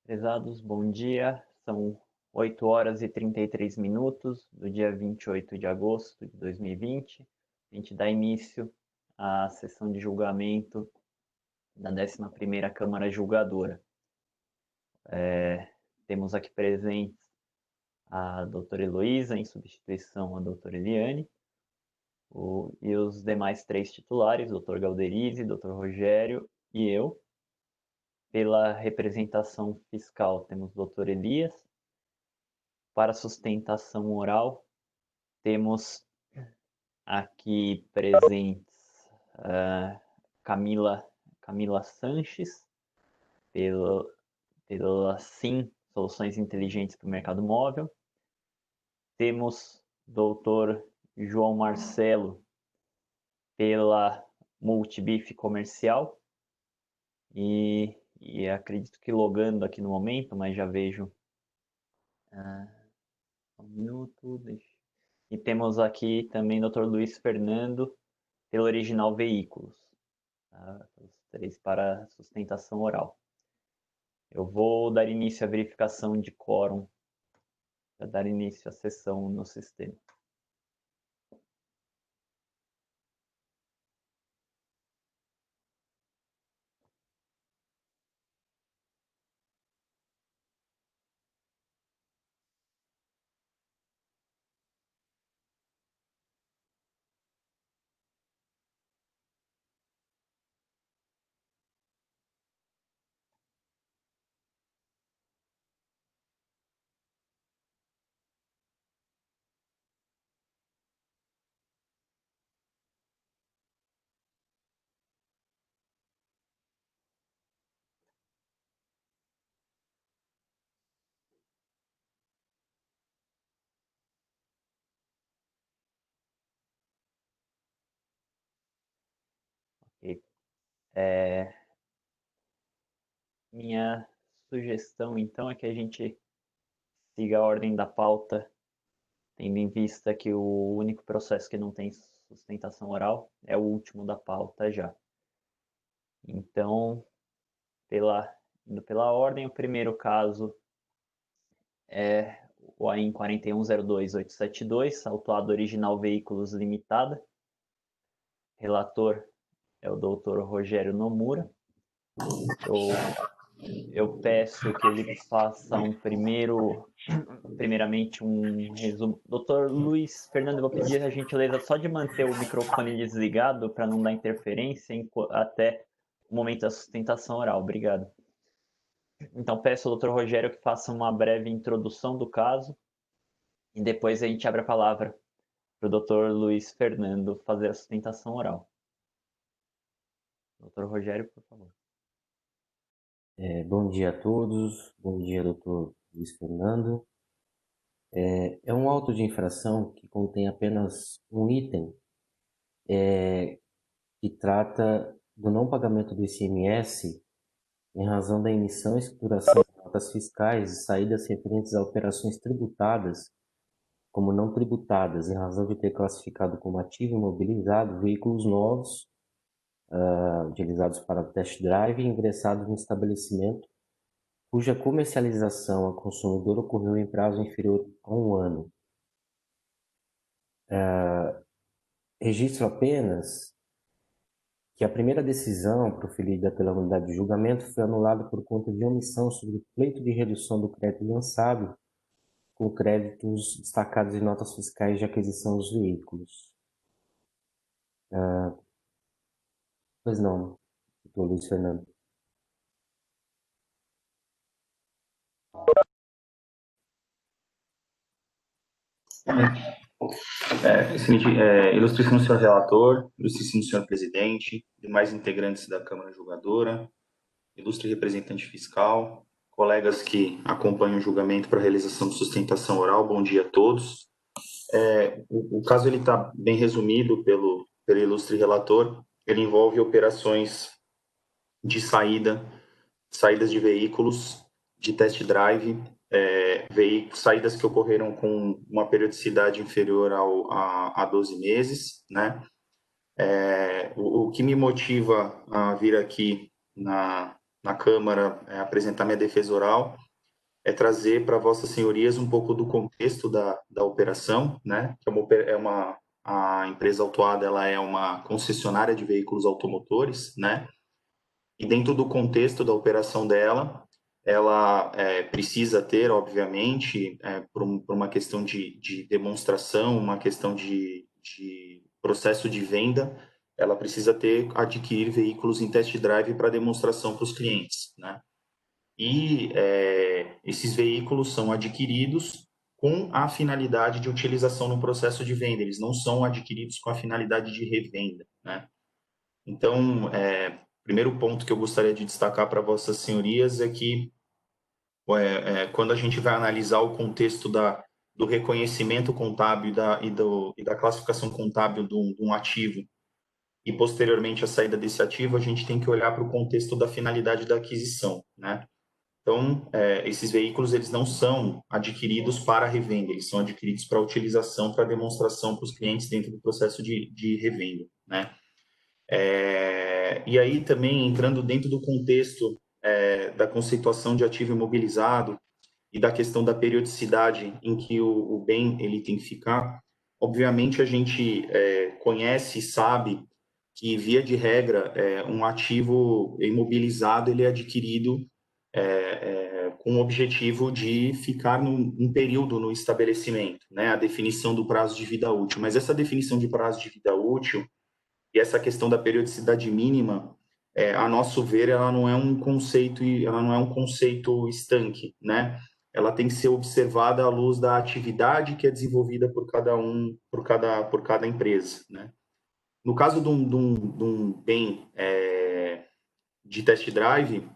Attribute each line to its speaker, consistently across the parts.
Speaker 1: Prezados, bom dia. São 8 horas e 33 minutos do dia 28 de agosto de 2020. A gente dá início à sessão de julgamento da 11ª Câmara Julgadora. Temos aqui presentes a doutora Heloísa, em substituição à doutora Eliane, e os demais 3 titulares, doutor Galderize, doutor Rogério e eu. Pela representação fiscal, temos o doutor Elias. Para sustentação oral, temos aqui presentes Camila Sanches, pela SIM, Soluções Inteligentes para o Mercado Móvel. Temos doutor João Marcelo, pela Multibif Comercial. E acredito que logando aqui no momento, mas já vejo... um minuto, E temos aqui também o Dr. Luiz Fernando, pelo Original Veículos, tá? Os 3 para sustentação oral. Eu vou dar início à verificação de quórum, para dar início à sessão no sistema. Okay. Minha sugestão, então, é que a gente siga a ordem da pauta, tendo em vista que o único processo que não tem sustentação oral é o último da pauta já. Então, indo pela ordem, o primeiro caso é o AIN 4102872, autuado Original Veículos Limitada. Relator é o Dr. Rogério Nomura. Eu peço que ele faça primeiramente um resumo. Dr. Luiz Fernando, eu vou pedir a gentileza só de manter o microfone desligado para não dar interferência até o momento da sustentação oral. Obrigado. Então, peço ao Dr. Rogério que faça uma breve introdução do caso e depois a gente abre a palavra para o Dr. Luiz Fernando fazer a sustentação oral. Dr. Rogério, por favor.
Speaker 2: Bom dia a todos, bom dia, doutor Luiz Fernando. É um auto de infração que contém apenas um item que trata do não pagamento do ICMS em razão da emissão e escrituração de notas fiscais e saídas referentes a operações tributadas como não tributadas, em razão de ter classificado como ativo imobilizado veículos novos utilizados para test drive e ingressados no estabelecimento cuja comercialização a consumidor ocorreu em prazo inferior a 1 ano. Registro apenas que a primeira decisão proferida pela unidade de julgamento foi anulada por conta de omissão sobre o pleito de redução do crédito lançado com créditos destacados em notas fiscais de aquisição dos veículos. Pois não, doutor Luiz Fernando.
Speaker 3: Excelente. Ilustríssimo senhor relator, ilustríssimo senhor presidente, demais integrantes da Câmara Julgadora, ilustre representante fiscal, colegas que acompanham o julgamento para a realização de sustentação oral, bom dia a todos. O caso está bem resumido pelo ilustre relator, ele envolve operações de saídas de veículos, de test drive, saídas que ocorreram com uma periodicidade inferior a 12 meses, né? O que me motiva a vir aqui na Câmara apresentar minha defesa oral é trazer para vossas senhorias um pouco do contexto da operação, né? Que a empresa autuada, ela é uma concessionária de veículos automotores, né? E dentro do contexto da operação dela, ela precisa ter, obviamente, por uma questão de demonstração, uma questão de processo de venda, ela precisa adquirir veículos em test drive para demonstração para os clientes, né? E esses veículos são adquiridos com a finalidade de utilização no processo de venda, eles não são adquiridos com a finalidade de revenda, né? Então, primeiro ponto que eu gostaria de destacar para vossas senhorias é que quando a gente vai analisar o contexto do reconhecimento contábil e da classificação contábil de um ativo e posteriormente a saída desse ativo, a gente tem que olhar para o contexto da finalidade da aquisição, né? Então, esses veículos eles não são adquiridos para revenda, eles são adquiridos para utilização, para demonstração para os clientes dentro do processo de revenda, né? E aí também entrando dentro do contexto da conceituação de ativo imobilizado e da questão da periodicidade em que o bem ele tem que ficar, obviamente a gente conhece e sabe que via de regra um ativo imobilizado ele é adquirido com o objetivo de ficar um período no estabelecimento, né? A definição do prazo de vida útil. Mas essa definição de prazo de vida útil e essa questão da periodicidade mínima, a nosso ver, ela não é um conceito estanque, né? Ela tem que ser observada à luz da atividade que é desenvolvida por cada empresa, né? No caso de um bem de test drive,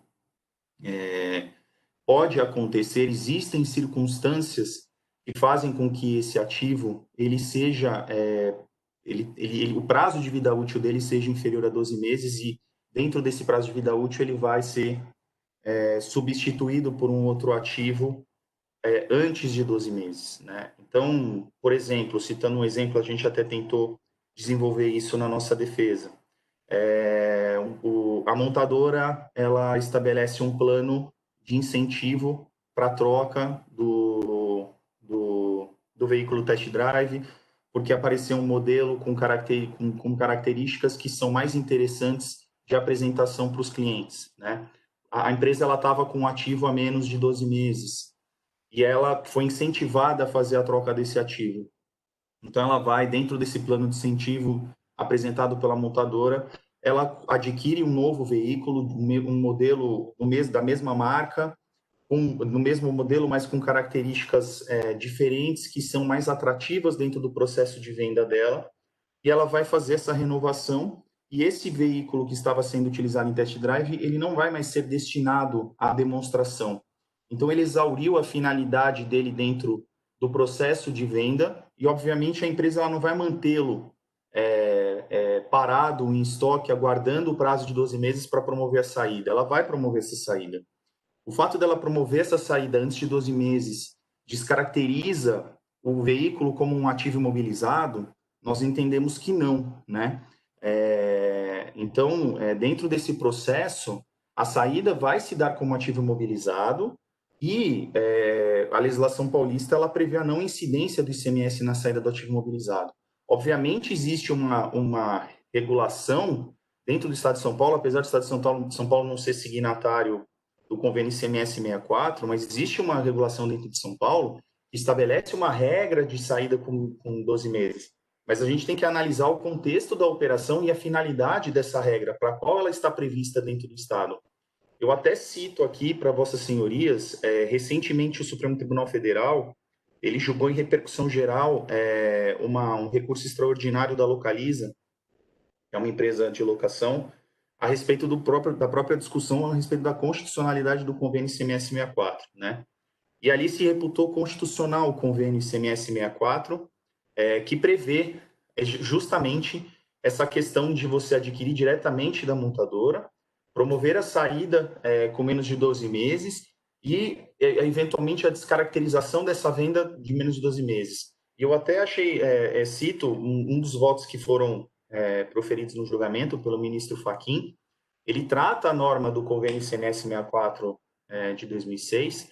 Speaker 3: pode acontecer, existem circunstâncias que fazem com que esse ativo ele seja o prazo de vida útil dele seja inferior a 12 meses e dentro desse prazo de vida útil ele vai ser substituído por um outro ativo antes de 12 meses, né? Então, por exemplo, citando um exemplo, a gente até tentou desenvolver isso na nossa defesa. A montadora ela estabelece um plano de incentivo para a troca do veículo test drive, porque apareceu um modelo com características que são mais interessantes de apresentação para os clientes, né? A empresa ela estava com um ativo a menos de 12 meses e ela foi incentivada a fazer a troca desse ativo. Então, ela vai, dentro desse plano de incentivo apresentado pela montadora, ela adquire um novo veículo, um modelo da mesma marca, no mesmo modelo, mas com características diferentes, que são mais atrativas dentro do processo de venda dela, e ela vai fazer essa renovação, e esse veículo que estava sendo utilizado em test drive, ele não vai mais ser destinado à demonstração. Então, ele exauriu a finalidade dele dentro do processo de venda, e, obviamente, a empresa ela não vai mantê-lo parado em estoque, aguardando o prazo de 12 meses para promover a saída. Ela vai promover essa saída. O fato dela promover essa saída antes de 12 meses descaracteriza o veículo como um ativo imobilizado? Nós entendemos que não, né? Então, dentro desse processo, a saída vai se dar como ativo imobilizado e a legislação paulista ela prevê a não incidência do ICMS na saída do ativo imobilizado. Obviamente, existe uma regulação dentro do Estado de São Paulo, apesar do Estado de São Paulo não ser signatário do convênio ICMS 64, mas existe uma regulação dentro de São Paulo que estabelece uma regra de saída com 12 meses. Mas a gente tem que analisar o contexto da operação e a finalidade dessa regra, para qual ela está prevista dentro do Estado. Eu até cito aqui para vossas senhorias, recentemente o Supremo Tribunal Federal, ele julgou em repercussão geral um recurso extraordinário da Localiza, que é uma empresa de locação, a respeito da própria discussão a respeito da constitucionalidade do convênio ICMS 64, né? E ali se reputou constitucional o convênio ICMS 64, que prevê justamente essa questão de você adquirir diretamente da montadora, promover a saída com menos de 12 meses e, eventualmente, a descaracterização dessa venda de menos de 12 meses. E eu até cito um dos votos que foram proferidos no julgamento pelo ministro Fachin, ele trata a norma do convênio ICMS 64 de 2006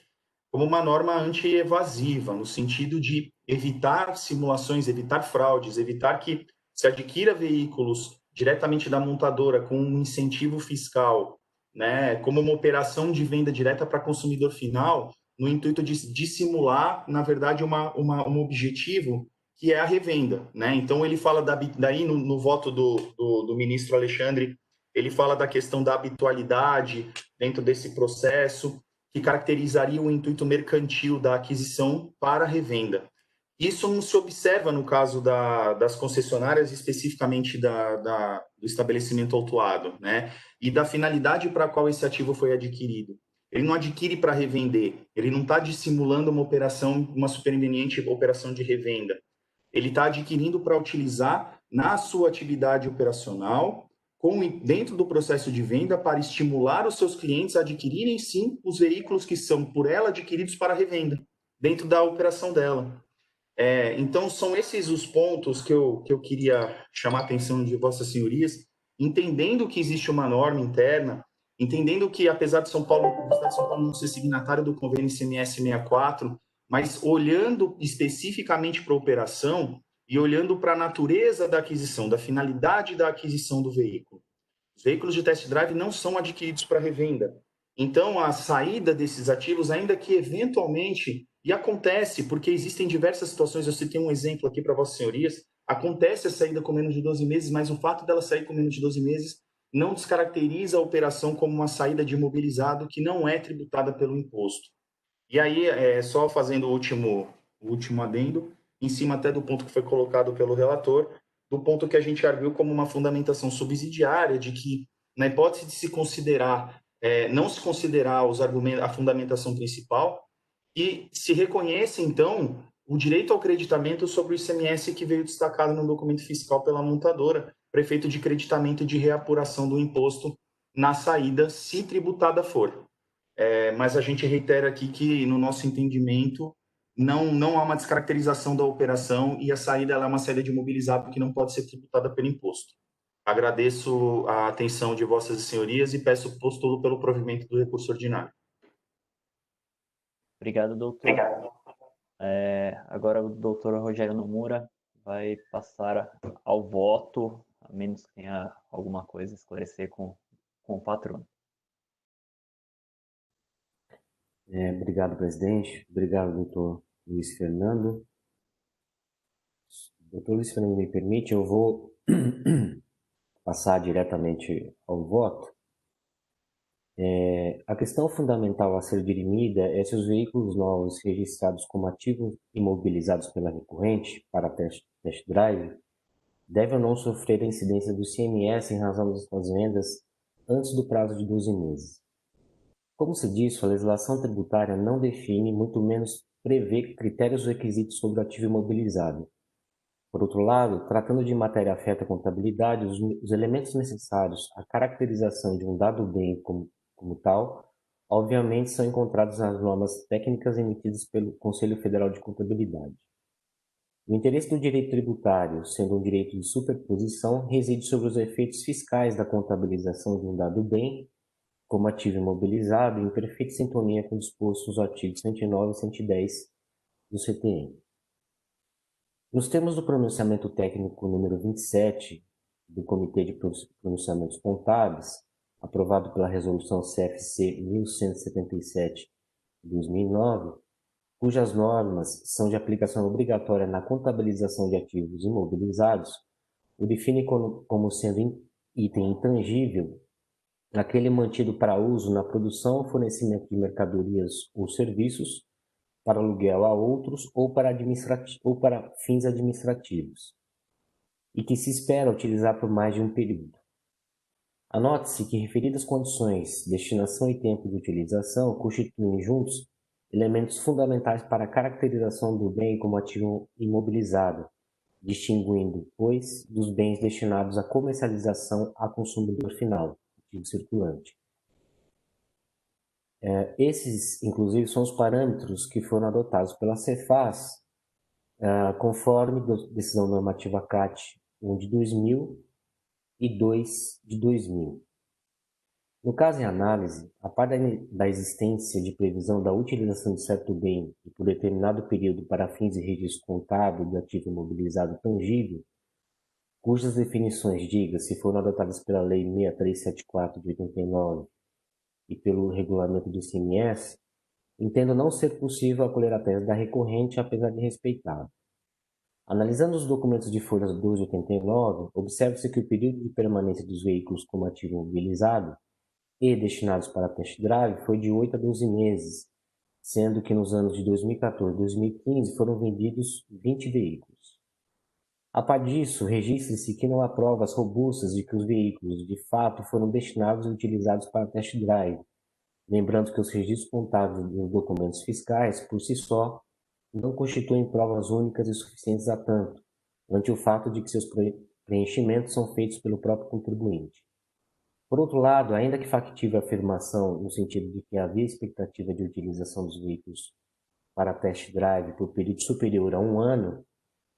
Speaker 3: como uma norma anti-evasiva, no sentido de evitar simulações, evitar fraudes, evitar que se adquira veículos diretamente da montadora com um incentivo fiscal, né, como uma operação de venda direta para consumidor final, no intuito de dissimular, na verdade, um objetivo que é a revenda. Né? Então, ele fala daí no voto do ministro Alexandre, ele fala da questão da habitualidade dentro desse processo, que caracterizaria o intuito mercantil da aquisição para a revenda. Isso não se observa no caso das concessionárias, especificamente do estabelecimento autuado, né? E da finalidade para a qual esse ativo foi adquirido. Ele não adquire para revender, ele não está dissimulando uma operação, uma superveniente operação de revenda. Ele está adquirindo para utilizar na sua atividade operacional, dentro do processo de venda, para estimular os seus clientes a adquirirem, sim, os veículos que são por ela adquiridos para revenda, dentro da operação dela. Então, são esses os pontos que eu queria chamar a atenção de Vossas Senhorias, entendendo que existe uma norma interna, entendendo que, apesar de o Estado de São Paulo não ser signatário do convênio ICMS 64, mas olhando especificamente para a operação e olhando para a natureza da aquisição, da finalidade da aquisição do veículo. Os veículos de test drive não são adquiridos para revenda. Então, a saída desses ativos, ainda que eventualmente, e acontece, porque existem diversas situações, eu citei um exemplo aqui para Vossas Senhorias, acontece a saída com menos de 12 meses, mas o fato dela sair com menos de 12 meses não descaracteriza a operação como uma saída de imobilizado que não é tributada pelo imposto. E aí, só fazendo o último adendo, em cima até do ponto que foi colocado pelo relator, do ponto que a gente arguiu como uma fundamentação subsidiária, de que, na hipótese de se considerar, não se considerar os argumentos, a fundamentação principal, e se reconhece, então, o direito ao creditamento sobre o ICMS que veio destacado no documento fiscal pela montadora, para efeito de creditamento e de reapuração do imposto na saída, se tributada for. Mas a gente reitera aqui que, no nosso entendimento, não há uma descaracterização da operação e a saída ela é uma saída de imobilizado que não pode ser tributada pelo imposto. Agradeço a atenção de Vossas Senhorias e peço postulo pelo provimento do recurso ordinário.
Speaker 1: Obrigado, doutor. Agora o doutor Rogério Nomura vai passar ao voto, a menos que tenha alguma coisa a esclarecer com o patrono.
Speaker 2: Obrigado, presidente. Obrigado, doutor Luiz Fernando. Doutor Luiz Fernando, me permite, eu vou passar diretamente ao voto. A questão fundamental a ser dirimida é se os veículos novos registrados como ativos imobilizados pela recorrente para test drive devem ou não sofrer a incidência do ICMS em razão das suas vendas antes do prazo de 12 meses. Como se disse, a legislação tributária não define, muito menos prevê critérios ou requisitos sobre o ativo imobilizado. Por outro lado, tratando de matéria afeta à contabilidade, os elementos necessários à caracterização de um dado bem como tal, obviamente são encontrados nas normas técnicas emitidas pelo Conselho Federal de Contabilidade. O interesse do direito tributário, sendo um direito de superposição, reside sobre os efeitos fiscais da contabilização de um dado bem como ativo imobilizado em perfeita sintonia com o disposto nos artigos 109 e 110 do CTN. Nos termos do pronunciamento técnico número 27 do Comitê de Pronunciamentos Contábeis, aprovado pela Resolução CFC 1177 de 2009, cujas normas são de aplicação obrigatória na contabilização de ativos imobilizados, o define como sendo item intangível aquele mantido para uso na produção ou fornecimento de mercadorias ou serviços, para aluguel a outros ou para fins administrativos, e que se espera utilizar por mais de um período. Anote-se que referidas condições, destinação e tempo de utilização constituem juntos elementos fundamentais para a caracterização do bem como ativo imobilizado, distinguindo, pois, dos bens destinados à comercialização a consumidor final, ativo circulante. Esses, inclusive, são os parâmetros que foram adotados pela Cefaz, conforme decisão normativa CAT 1 de 2000 e 2 de 2000. No caso em análise, a par da existência de previsão da utilização de certo bem e por determinado período para fins de registro contábil do ativo imobilizado tangível, cujas definições, se foram adotadas pela Lei 6374 de 89 e pelo regulamento do ICMS, entendo não ser possível acolher a tese da recorrente, apesar de respeitável. Analisando os documentos de folhas 12 e 89, observa-se que o período de permanência dos veículos como ativo imobilizado e destinados para test drive foi de 8 a 12 meses, sendo que nos anos de 2014 e 2015 foram vendidos 20 veículos. A par disso, registre-se que não há provas robustas de que os veículos, de fato, foram destinados e utilizados para test drive, lembrando que os registros contábeis dos documentos fiscais, por si só, não constituem provas únicas e suficientes a tanto, ante o fato de que seus preenchimentos são feitos pelo próprio contribuinte. Por outro lado, ainda que factível a afirmação no sentido de que havia expectativa de utilização dos veículos para test drive por período superior a 1 ano,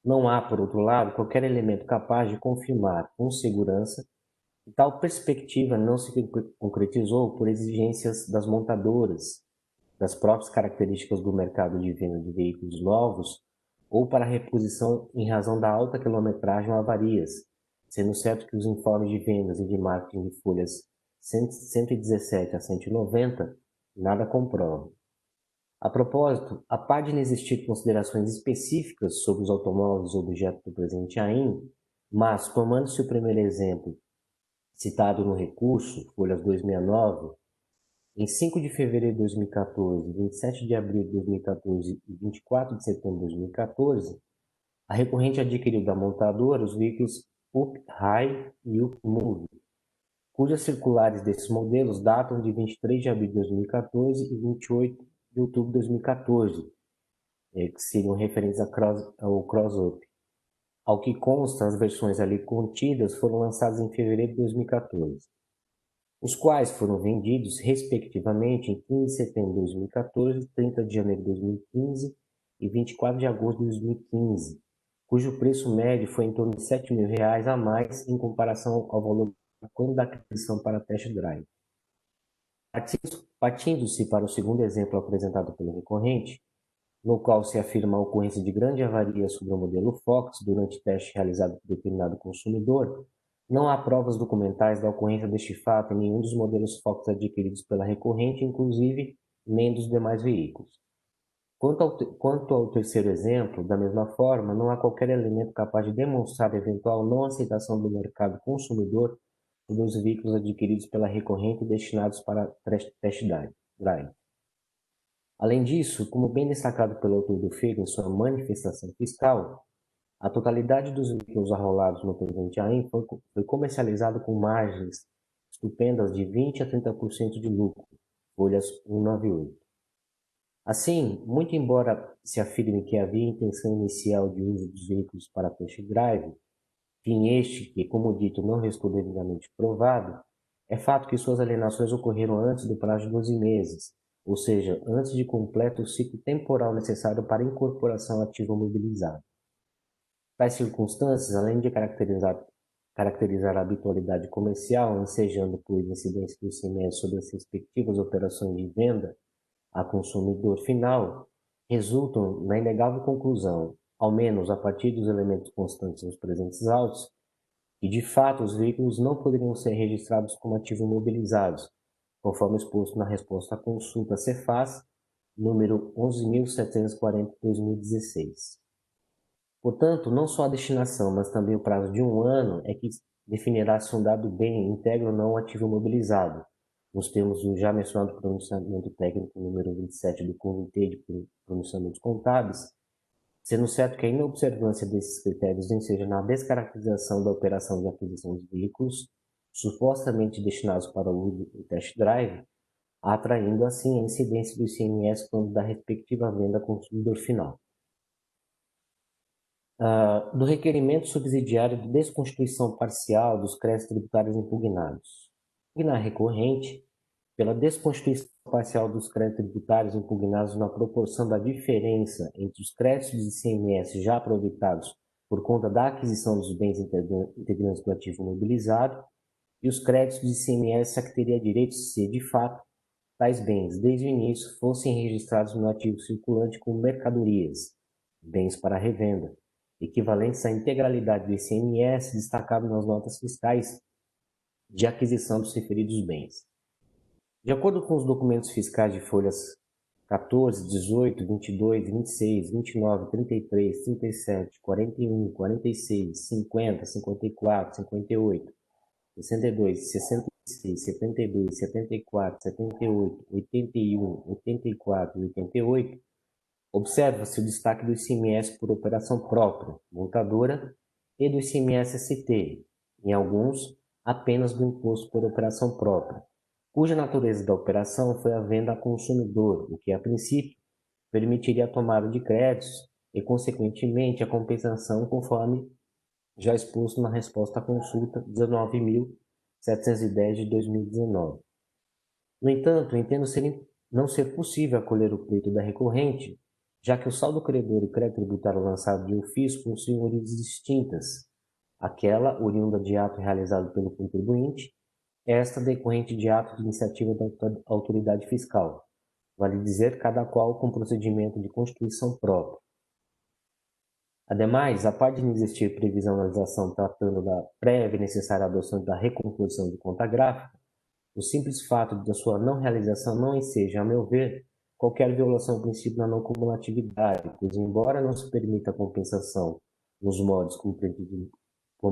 Speaker 2: não há, por outro lado, qualquer elemento capaz de confirmar com segurança que tal perspectiva não se concretizou por exigências das montadoras, das próprias características do mercado de venda de veículos novos ou para reposição em razão da alta quilometragem ou avarias, sendo certo que os informes de vendas e de marketing de folhas 117 a 190 nada comprovam. A propósito, a par de não existir considerações específicas sobre os automóveis objeto do presente AIN, mas, tomando-se o primeiro exemplo citado no recurso, folhas 269, em 5 de fevereiro de 2014, 27 de abril de 2014 e 24 de setembro de 2014, a recorrente adquiriu da montadora os veículos Up High e Up Move, cujas circulares desses modelos datam de 23 de abril de 2014 e 28 de outubro de 2014, que seriam referentes ao Cross-Up. Ao que consta, as versões ali contidas foram lançadas em fevereiro de 2014, os quais foram vendidos, respectivamente, em 15 de setembro de 2014, 30 de janeiro de 2015 e 24 de agosto de 2015, cujo preço médio foi em torno de R$ 7.000 a mais em comparação ao valor quando da aquisição para test drive. Partindo-se para o segundo exemplo apresentado pelo recorrente, no qual se afirma a ocorrência de grande avaria sobre o modelo Fox durante teste realizado por determinado consumidor, não há provas documentais da ocorrência deste fato em nenhum dos modelos Fox adquiridos pela recorrente, inclusive nem dos demais veículos. Quanto ao terceiro exemplo, da mesma forma, não há qualquer elemento capaz de demonstrar eventual não aceitação do mercado consumidor dos veículos adquiridos pela recorrente e destinados para test drive. Além disso, como bem destacado pelo autor do feito em sua manifestação fiscal, a totalidade dos veículos arrolados no presente AIN foi comercializado com margens estupendas de 20% a 30% de lucro, folhas 198. Assim, muito embora se afirme que havia intenção inicial de uso dos veículos para test drive, fim este que, como dito, não restou devidamente provado, é fato que suas alienações ocorreram antes do prazo de 12 meses, ou seja, antes de completo o ciclo temporal necessário para incorporação ao ativo mobilizado. Tais circunstâncias, além de caracterizar a habitualidade comercial, ensejando por incidência do ICMS sobre as respectivas operações de venda a consumidor final, resultam na inegável conclusão, ao menos a partir dos elementos constantes nos presentes autos, que de fato os veículos não poderiam ser registrados como ativos imobilizados, conforme exposto na resposta à consulta Cefaz, número 11.740/2016. Portanto, não só a destinação, mas também o prazo de 1 ano é que definirá se um dado bem integra ou não o ativo imobilizado, nos termos do já mencionado pronunciamento técnico número 27 do Comitê de Pronunciamentos Contábeis, sendo certo que a inobservância desses critérios enseja na descaracterização da operação de aquisição de veículos supostamente destinados para o uso do test drive, atraindo assim a incidência do ICMS quando da respectiva venda ao consumidor final. Do requerimento subsidiário de desconstituição parcial dos créditos tributários impugnados. Impugnar recorrente pela desconstituição parcial dos créditos tributários impugnados na proporção da diferença entre os créditos de ICMS já aproveitados por conta da aquisição dos bens integrantes do ativo mobilizado e os créditos de ICMS a que teria direito se, de fato, tais bens, desde o início, fossem registrados no ativo circulante como mercadorias, bens para revenda, equivalentes à integralidade do ICMS destacado nas notas fiscais de aquisição dos referidos bens. De acordo com os documentos fiscais de folhas 14, 18, 22, 26, 29, 33, 37, 41, 46, 50, 54, 58, 62, 66, 72, 74, 78, 81, 84 e 88, observa-se o destaque do ICMS por operação própria, montadora, e do ICMS-ST, em alguns, apenas do imposto por operação própria, cuja natureza da operação foi a venda a consumidor, o que, a princípio, permitiria a tomada de créditos e, consequentemente, a compensação conforme já exposto na resposta à consulta 19.710 de 2019. No entanto, entendo não ser possível acolher o pleito da recorrente, já que o saldo credor e crédito tributário lançado de ofício possuem origens distintas, aquela oriunda de ato realizado pelo contribuinte, esta decorrente de ato de iniciativa da autoridade fiscal, vale dizer, cada qual com procedimento de constituição própria. Ademais, a parte de não existir previsão na legislação tratando da prévia e necessária adoção da recomposição de conta gráfica, o simples fato de sua não realização não enseja, a meu ver, qualquer violação ao princípio da não cumulatividade, pois, embora não se permita a compensação nos modos como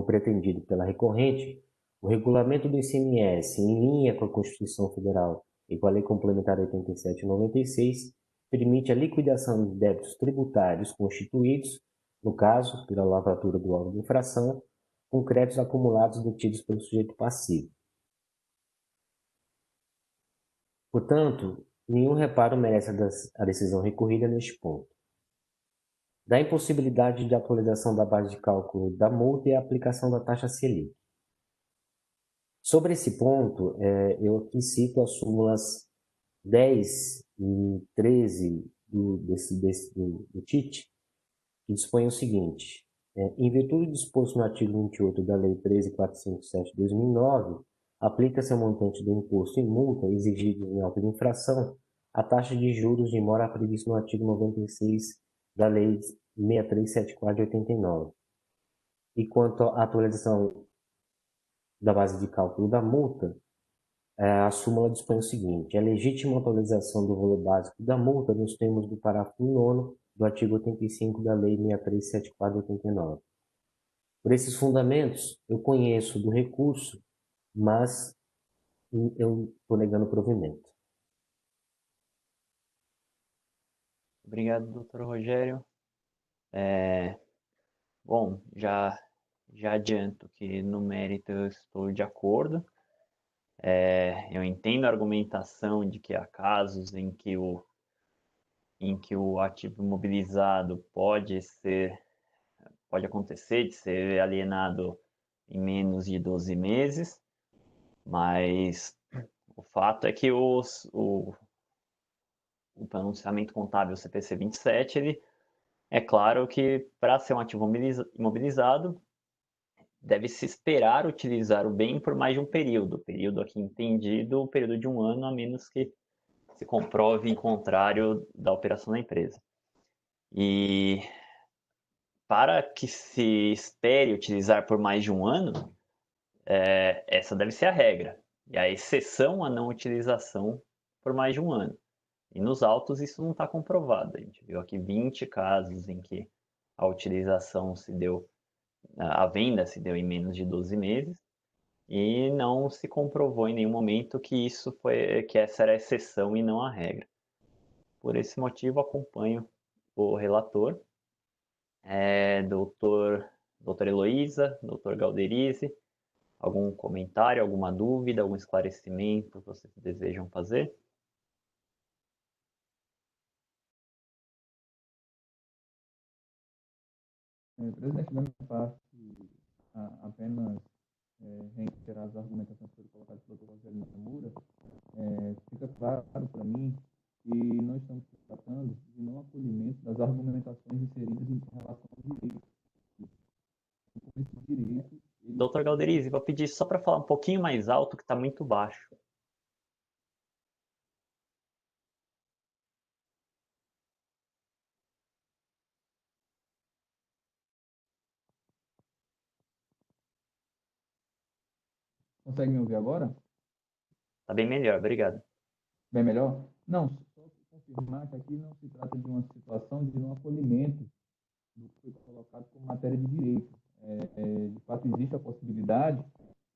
Speaker 2: pretendido pela recorrente, o regulamento do ICMS, em linha com a Constituição Federal e com a Lei Complementar 87 e 96, permite a liquidação de débitos tributários constituídos, no caso, pela lavratura do órgão de infração, com créditos acumulados detidos pelo sujeito passivo. Portanto, nenhum reparo merece a decisão recorrida neste ponto. Da impossibilidade de atualização da base de cálculo da multa e a aplicação da taxa Selic. Sobre esse ponto, eu aqui cito as súmulas 10 e 13 do TIT, que dispõem o seguinte: em virtude do disposto no artigo 28 da Lei 13.457 de 2009, aplica-se ao montante do imposto e multa exigido em auto de infração a taxa de juros de mora prevista no artigo 96 da Lei 6374 de 89. E quanto à atualização da base de cálculo da multa, a súmula dispõe o seguinte: é legítima a atualização do valor básico da multa nos termos do parágrafo 9º do artigo 85 da Lei 6374 de 89. Por esses fundamentos, eu conheço do recurso, mas eu estou negando provimento.
Speaker 1: Obrigado, doutor Rogério. Bom, já adianto que no mérito eu estou de acordo. Eu entendo a argumentação de que há casos em que o ativo imobilizado pode acontecer de ser alienado em menos de 12 meses, mas o fato é que o pronunciamento contábil CPC 27, ele é claro que para ser um ativo imobilizado, deve-se esperar utilizar o bem por mais de um período. Período aqui entendido, o período de um ano, a menos que se comprove em contrário da operação da empresa. E para que se espere utilizar por mais de um ano, essa deve ser a regra. E a exceção a não utilização por mais de um ano. E nos autos isso não está comprovado. A gente viu aqui 20 casos em que a utilização a venda se deu em menos de 12 meses e não se comprovou em nenhum momento que essa era a exceção e não a regra. Por esse motivo, acompanho o relator, doutor Heloísa, doutor Galderize. Algum comentário, alguma dúvida, algum esclarecimento que vocês desejam fazer?
Speaker 4: Presidente, da minha parte, apenas reiterar as argumentações que foram colocadas pelo Dr. Rogério Nakamura, fica claro para mim que nós estamos tratando de não acolhimento das argumentações inseridas em relação ao direito.
Speaker 1: Doutor Galderizi, vou pedir só para falar um pouquinho mais alto, que está muito baixo.
Speaker 4: Consegue me ouvir agora?
Speaker 1: Está bem melhor, obrigado.
Speaker 4: Bem melhor? Não, só confirmar que aqui não se trata de uma situação de não acolhimento do que foi colocado como matéria de direito. De fato, existe a possibilidade,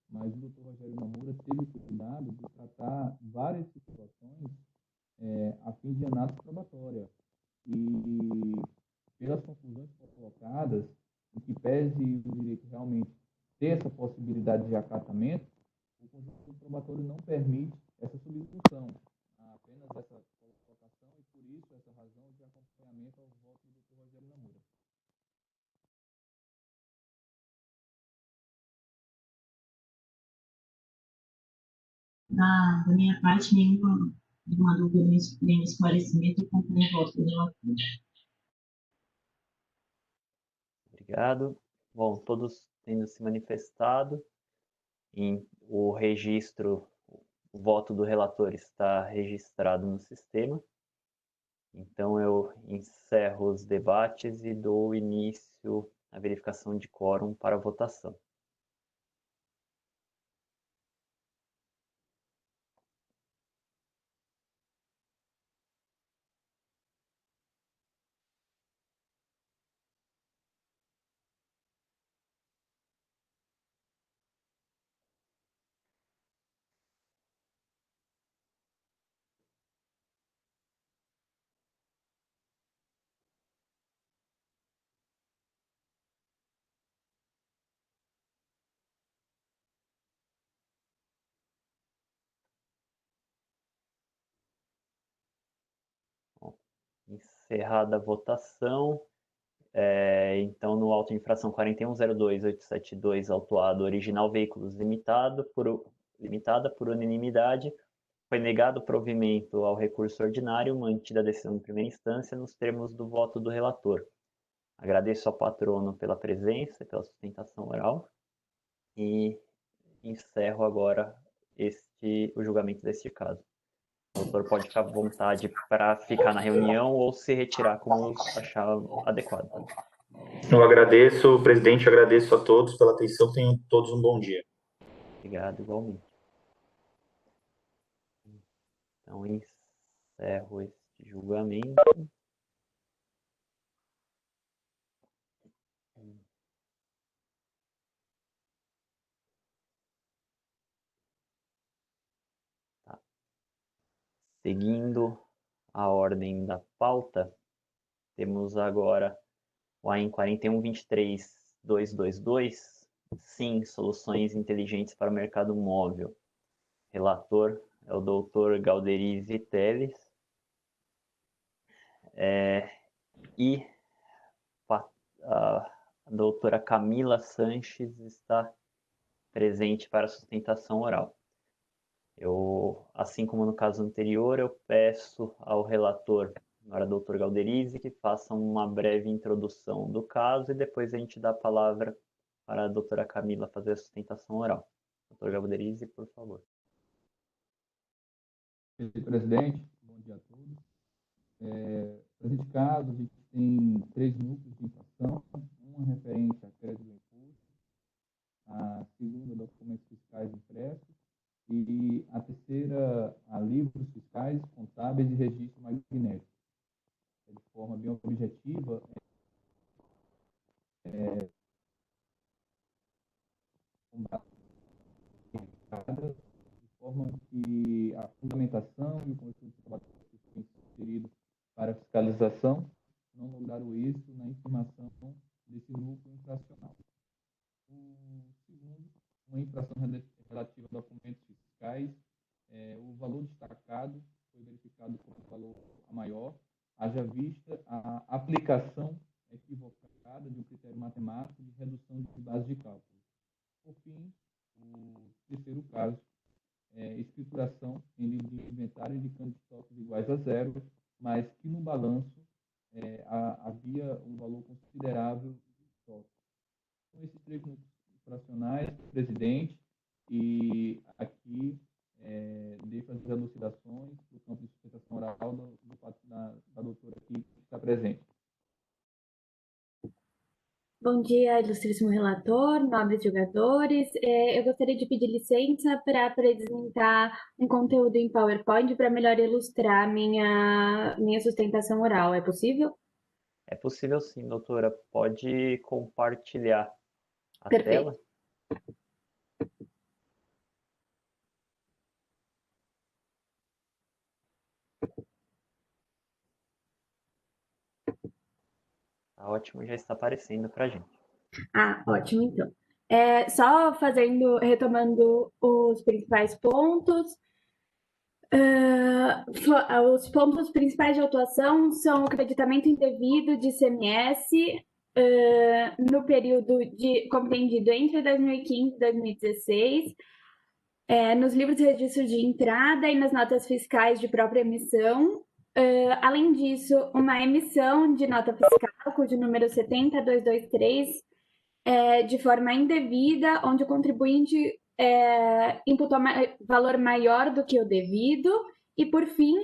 Speaker 4: mas o doutor Rogério Mamura teve cuidado de tratar várias situações a fim de análise probatória. E pelas conclusões que foram colocadas, em que pese o direito realmente ter essa possibilidade de acatamento, o conjunto probatório não permite essa substituição, apenas essa colocação, e por isso essa razão de acompanhamento ao voto do Dr. Rogério Namura.
Speaker 5: Da minha parte, nenhuma dúvida, nenhum esclarecimento, eu acompanho o voto do relator.
Speaker 1: Obrigado. Bom, todos tendo se manifestado, o registro, o voto do relator está registrado no sistema. Então, eu encerro os debates e dou início à verificação de quórum para a votação. Encerrada a votação, então no auto de infração 41.02.872, autuado original veículos limitada por unanimidade, foi negado provimento ao recurso ordinário, mantida a decisão de primeira instância nos termos do voto do relator. Agradeço ao patrono pela presença e pela sustentação oral e encerro agora o julgamento deste caso. O doutor pode ficar à vontade para ficar na reunião ou se retirar como achar adequado.
Speaker 3: Eu agradeço, presidente, agradeço a todos pela atenção. Tenham todos um bom dia.
Speaker 1: Obrigado, igualmente. Então, encerro este julgamento. Tá. Seguindo a ordem da pauta, temos agora o AIN 41.23.222, sim, soluções inteligentes para o mercado móvel. Relator é o doutor Galderizi Teles. E a doutora Camila Sanches está presente para a sustentação oral. Assim como no caso anterior, eu peço ao relator, agora doutor Galderizi, que faça uma breve introdução do caso e depois a gente dá a palavra para a doutora Camila fazer a sustentação oral. Doutor Galderizi, por favor.
Speaker 4: Presidente, bom dia a todos. Nesse caso, a gente tem 3 núcleos de infração, uma referente a crédito do imposto, a segunda, documentos fiscais impressos, e a terceira, a livros fiscais, contábeis e registro magnético. De forma bem objetiva, de forma que a fundamentação e o conjunto de trabalho que foi inserido para a fiscalização não lograram êxito na informação desse núcleo infracional. O segundo, uma infração relativa a documentos fiscais, o valor destacado foi verificado como valor maior, haja vista a aplicação equivocada de um critério matemático de redução de base de cálculo. Por fim, o terceiro caso, escrituração em livro de inventário indicando estoques iguais a zero, mas que no balanço havia um valor considerável de estoque. Com esses 3 núcleos operacionais, presidente, e aqui de fazer elucidações do campo de sustentação oral do fato da doutora aqui que está presente.
Speaker 6: Bom dia, ilustríssimo relator, nobres jogadores. Eu gostaria de pedir licença para apresentar um conteúdo em PowerPoint para melhor ilustrar minha sustentação oral. É possível?
Speaker 1: É possível sim, doutora. Pode compartilhar a
Speaker 6: Perfeito.
Speaker 1: tela? Tá ótimo, já está aparecendo para a gente.
Speaker 6: Ah, ótimo, então. Só retomando os principais pontos. Os pontos principais de atuação são o acreditamento indevido de ICMS no período compreendido entre 2015 e 2016, nos livros de registro de entrada e nas notas fiscais de própria emissão. Além disso, uma emissão de nota fiscal, cujo número 70223, de forma indevida, onde o contribuinte imputou valor maior do que o devido. E, por fim,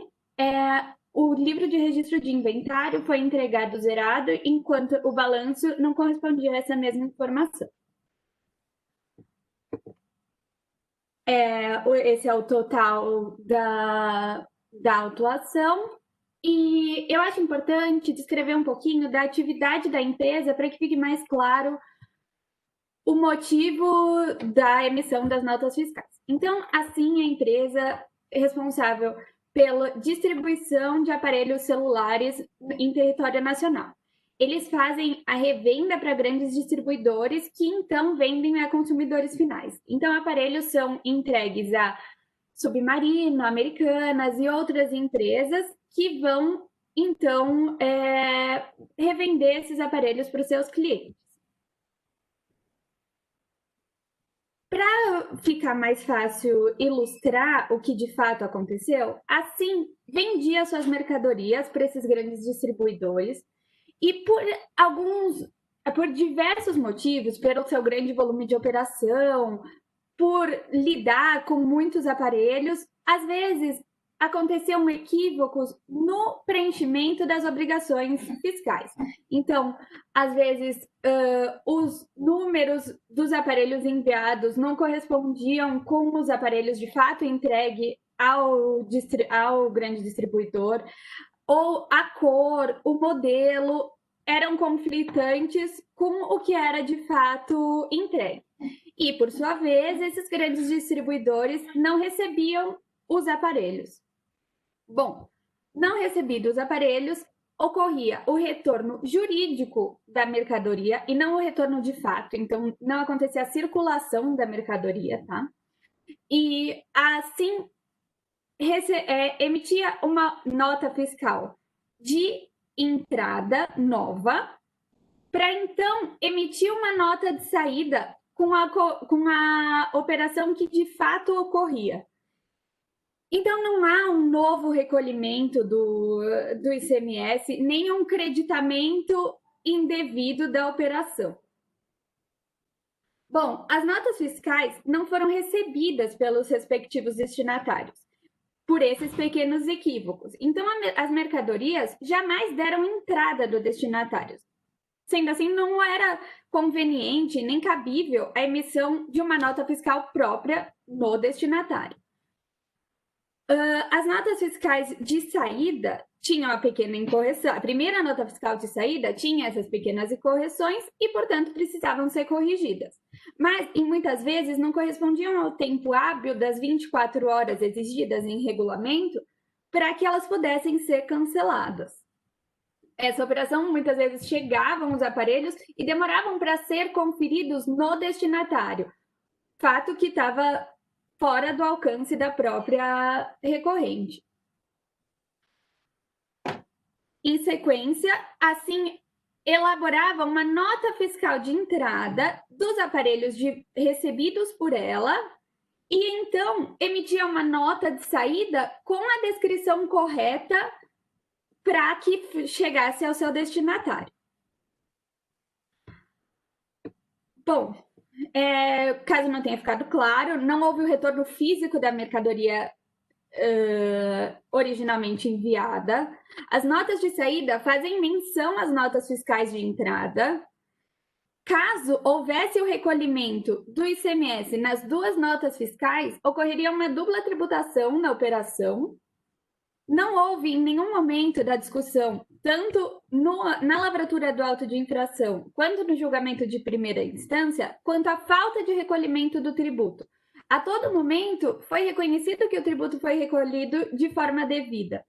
Speaker 6: o livro de registro de inventário foi entregado zerado, enquanto o balanço não correspondia a essa mesma informação. Esse é o total da autuação. E eu acho importante descrever um pouquinho da atividade da empresa para que fique mais claro o motivo da emissão das notas fiscais. Então, assim, a empresa é responsável pela distribuição de aparelhos celulares em território nacional. Eles fazem a revenda para grandes distribuidores que então vendem a consumidores finais. Então, aparelhos são entregues a Submarino, Americanas e outras empresas que vão então revender esses aparelhos para os seus clientes. Para ficar mais fácil ilustrar o que de fato aconteceu, assim, vendia suas mercadorias para esses grandes distribuidores e por diversos motivos, pelo seu grande volume de operação, por lidar com muitos aparelhos, às vezes aconteciam equívocos no preenchimento das obrigações fiscais. Então, às vezes, os números dos aparelhos enviados não correspondiam com os aparelhos de fato entregue ao grande distribuidor, ou a cor, o modelo eram conflitantes com o que era de fato entregue. E, por sua vez, esses grandes distribuidores não recebiam os aparelhos. Bom, não recebidos os aparelhos, ocorria o retorno jurídico da mercadoria e não o retorno de fato. Então, não acontecia a circulação da mercadoria, tá? E, assim, emitia uma nota fiscal de entrada nova para, então, emitir uma nota de saída com a operação que de fato ocorria. Então, não há um novo recolhimento do ICMS, nem um creditamento indevido da operação. Bom, as notas fiscais não foram recebidas pelos respectivos destinatários por esses pequenos equívocos. Então, as mercadorias jamais deram entrada do destinatário. Sendo assim, não era conveniente nem cabível a emissão de uma nota fiscal própria no destinatário. As notas fiscais de saída tinham a pequena incorreção. A primeira nota fiscal de saída tinha essas pequenas incorreções e, portanto, precisavam ser corrigidas. Mas, muitas vezes, não correspondiam ao tempo hábil das 24 horas exigidas em regulamento para que elas pudessem ser canceladas. Essa operação, muitas vezes, chegavam os aparelhos e demoravam para ser conferidos no destinatário, fato que estava fora do alcance da própria recorrente. Em sequência, assim, elaborava uma nota fiscal de entrada dos aparelhos recebidos por ela e, então, emitia uma nota de saída com a descrição correta para que chegasse ao seu destinatário. Bom, Caso não tenha ficado claro, não houve o retorno físico da mercadoria originalmente enviada. As notas de saída fazem menção às notas fiscais de entrada. Caso houvesse o recolhimento do ICMS nas duas notas fiscais, ocorreria uma dupla tributação na operação. Não houve em nenhum momento da discussão, tanto na lavratura do auto de infração, quanto no julgamento de primeira instância, quanto à falta de recolhimento do tributo. A todo momento foi reconhecido que o tributo foi recolhido de forma devida.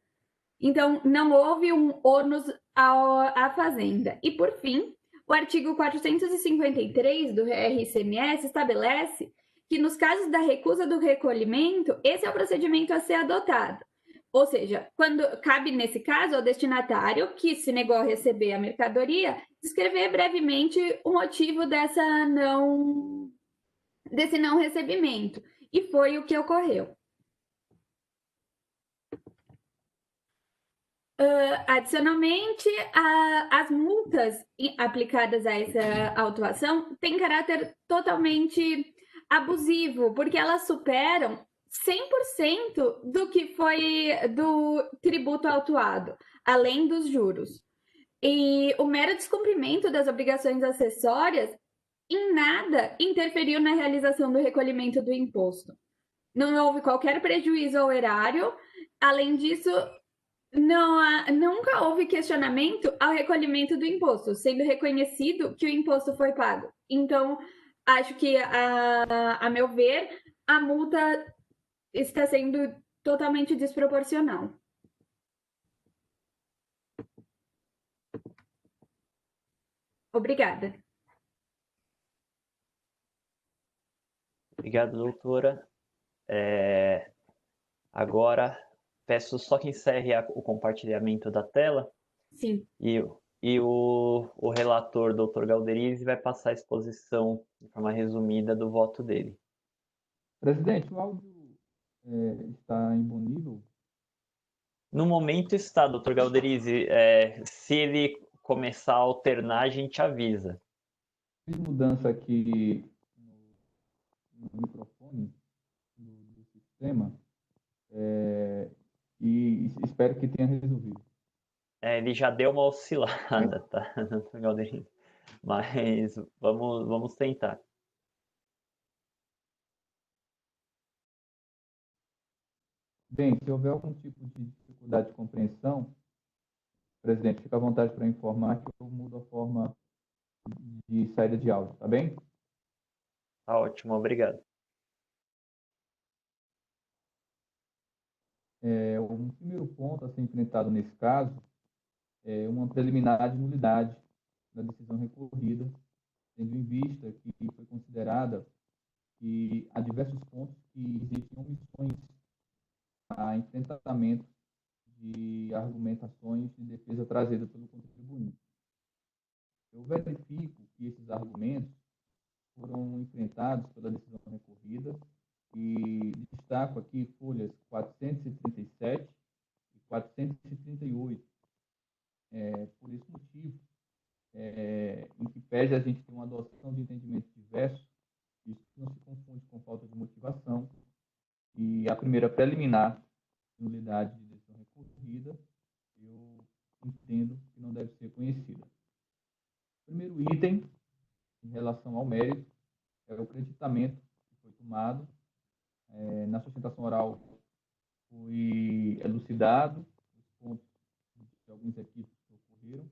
Speaker 6: Então, não houve um ônus à Fazenda. E, por fim, o artigo 453 do RCMS estabelece que, nos casos da recusa do recolhimento, esse é o procedimento a ser adotado. Ou seja, quando cabe, nesse caso, ao destinatário que se negou a receber a mercadoria, descrever brevemente o motivo desse não recebimento. E foi o que ocorreu. Adicionalmente, as multas aplicadas a essa autuação têm caráter totalmente abusivo, porque elas superam 100% do que foi do tributo autuado, além dos juros. E o mero descumprimento das obrigações acessórias em nada interferiu na realização do recolhimento do imposto. Não houve qualquer prejuízo ao erário. Além disso, nunca houve questionamento ao recolhimento do imposto, sendo reconhecido que o imposto foi pago. Então, acho que, a meu ver, a multa está sendo totalmente desproporcional. Obrigada.
Speaker 1: Obrigado, doutora. Agora, peço só que encerre o compartilhamento da tela.
Speaker 6: Sim.
Speaker 1: E o relator, doutor Galderizi, vai passar a exposição de forma resumida do voto dele.
Speaker 4: Presidente, o áudio está em bom nível?
Speaker 1: No momento está, doutor Galderizi. Se ele começar a alternar, a gente avisa.
Speaker 4: Fiz mudança aqui no microfone do sistema e espero que tenha resolvido.
Speaker 1: Ele já deu uma oscilada, tá, doutor Galderizi? Mas vamos tentar.
Speaker 4: Bem, se houver algum tipo de dificuldade de compreensão, presidente, fica à vontade para informar que eu mudo a forma de saída de áudio, tá bem?
Speaker 1: Tá ótimo, obrigado.
Speaker 4: O primeiro ponto a ser enfrentado nesse caso é uma preliminar de nulidade da decisão recorrida, tendo em vista que foi considerada que há diversos pontos que existem omissões a enfrentamento de argumentações de defesa trazida pelo contribuinte. Eu verifico que esses argumentos foram enfrentados pela decisão recorrida e destaco aqui folhas 437 e 438. Por esse motivo, em que pese a gente ter uma adoção de entendimentos diversos, isso não se confunde com falta de motivação, e a primeira preliminar, nulidade de decisão recorrida, eu entendo que não deve ser conhecida. O primeiro item, em relação ao mérito, é o creditamento que foi tomado. Na sustentação oral foi elucidado os pontos de alguns equívocos que ocorreram,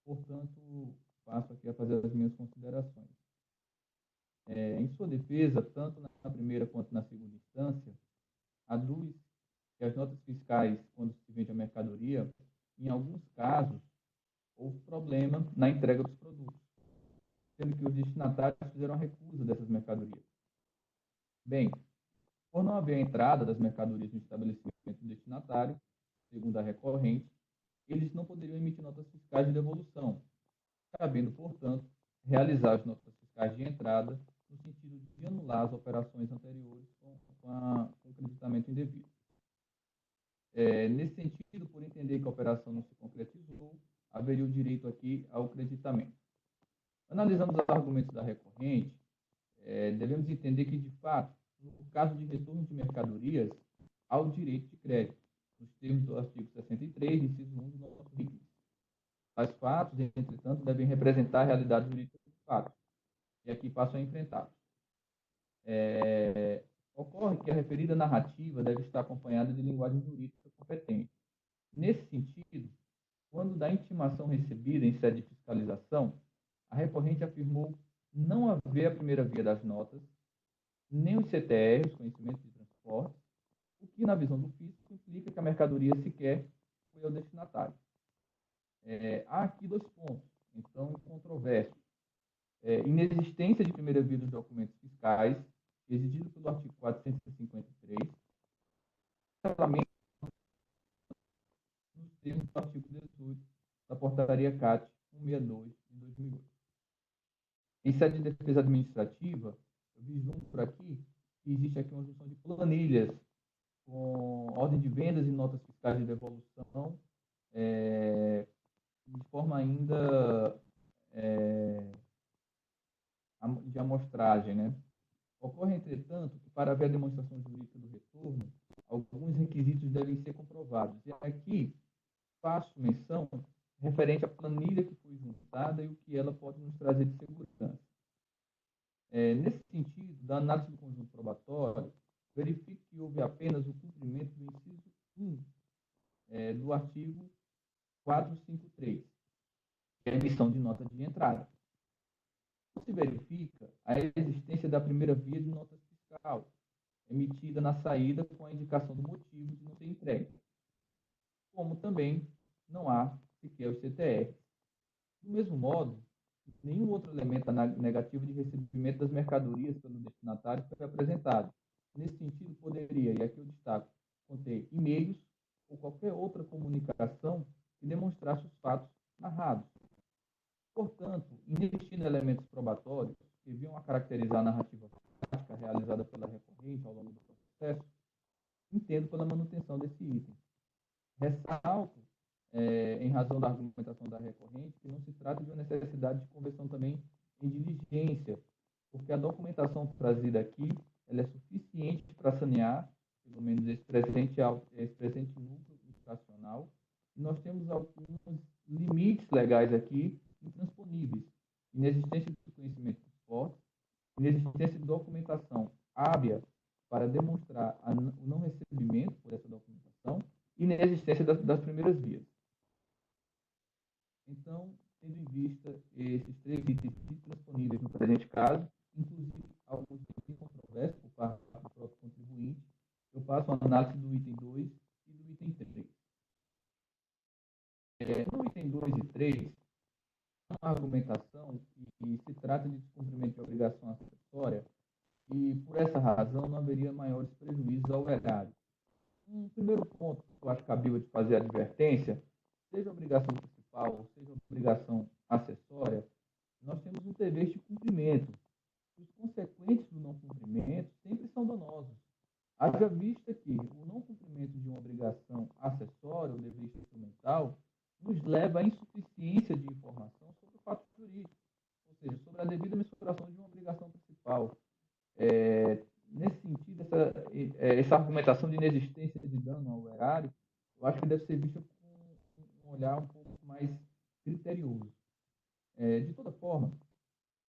Speaker 4: portanto, passo aqui a fazer as minhas considerações. Em sua defesa, tanto na primeira quanto na segunda instância, aduz que as notas fiscais, quando se vende a mercadoria, em alguns casos, houve problema na entrega dos produtos, sendo que os destinatários fizeram a recusa dessas mercadorias. Bem, por não haver a entrada das mercadorias no estabelecimento do destinatário, segundo a recorrente, eles não poderiam emitir notas fiscais de devolução, cabendo, portanto, realizar as notas fiscais de entrada no sentido de anular as operações anteriores com o creditamento indevido. Nesse sentido, por entender que a operação não se concretizou, haveria o direito aqui ao creditamento. Analisando os argumentos da recorrente, devemos entender que, de fato, no caso de retorno de mercadorias, há o direito de crédito, nos termos do artigo 63, inciso 1 do nosso RIC. Tais fatos, entretanto, devem representar a realidade jurídica dos fatos, e aqui passo a enfrentá-los. Ocorre que a referida narrativa deve estar acompanhada de linguagem jurídica competente. Nesse sentido, quando da intimação recebida em sede de fiscalização, a recorrente afirmou não haver a primeira via das notas, nem os CTRs, conhecimentos de transporte, o que, na visão do fisco, implica que a mercadoria sequer foi ao destinatário. Há aqui 2 pontos, então, incontroversos. Inexistência de primeira via dos documentos fiscais, exigido pelo artigo 453, cancelamento nos termos do artigo 18 da Portaria CAT 162 de 2008. Em sede de defesa administrativa, eu vislumbro por aqui que existe aqui uma junção de planilhas com ordem de vendas e notas fiscais de devolução, de forma ainda de amostragem, né? Ocorre, entretanto, que para haver a demonstração jurídica do retorno, alguns requisitos devem ser comprovados. E aqui faço menção referente à planilha que foi juntada e o que ela pode nos trazer de segurança. Nesse sentido, da análise do conjunto probatório, verifique que houve apenas o cumprimento do inciso 1 do artigo 453, que é a emissão de nota de entrada. Se verifica a existência da primeira via de nota fiscal, emitida na saída com a indicação do motivo de não ser entregue, como também não há sequer o CTR. Do mesmo modo, nenhum outro elemento negativo de recebimento das mercadorias pelo destinatário foi apresentado. Nesse sentido, poderia, e aqui eu destaco, conter e-mails ou qualquer outra comunicação que demonstrasse os fatos narrados. Portanto, investindo em elementos probatórios que vinham a caracterizar a narrativa prática realizada pela recorrente ao longo do processo, entendo pela manutenção desse item. Ressalto, em razão da argumentação da recorrente, que não se trata de uma necessidade de conversão também em diligência, porque a documentação trazida aqui ela é suficiente para sanear, pelo menos esse presente núcleo infracional, e nós temos alguns limites legais aqui intransponíveis, inexistência de conhecimento dos fortes, inexistência de documentação hábil para demonstrar o não recebimento por essa documentação e inexistência das primeiras vias. Então, tendo em vista esses 3 itens intransponíveis no presente caso, inclusive alguns itens controversos por parte do próprio contribuinte, eu passo a análise do item 2 e do item 3. No item 2 e 3, a argumentação que se trata de descumprimento de obrigação acessória e, por essa razão, não haveria maiores prejuízos ao erário. Um primeiro ponto que eu acho cabível de fazer a advertência, seja a obrigação principal ou seja a obrigação acessória, nós temos um dever de cumprimento. Os consequentes do não cumprimento sempre são danosos. Haja vista que o não cumprimento de uma obrigação acessória ou dever instrumental nos leva à insuficiência de informação sobre o fato jurídico, ou seja, sobre a devida mensuração de uma obrigação principal. Nesse sentido, essa argumentação de inexistência de dano ao erário, eu acho que deve ser vista com um olhar um pouco mais criterioso. De toda forma,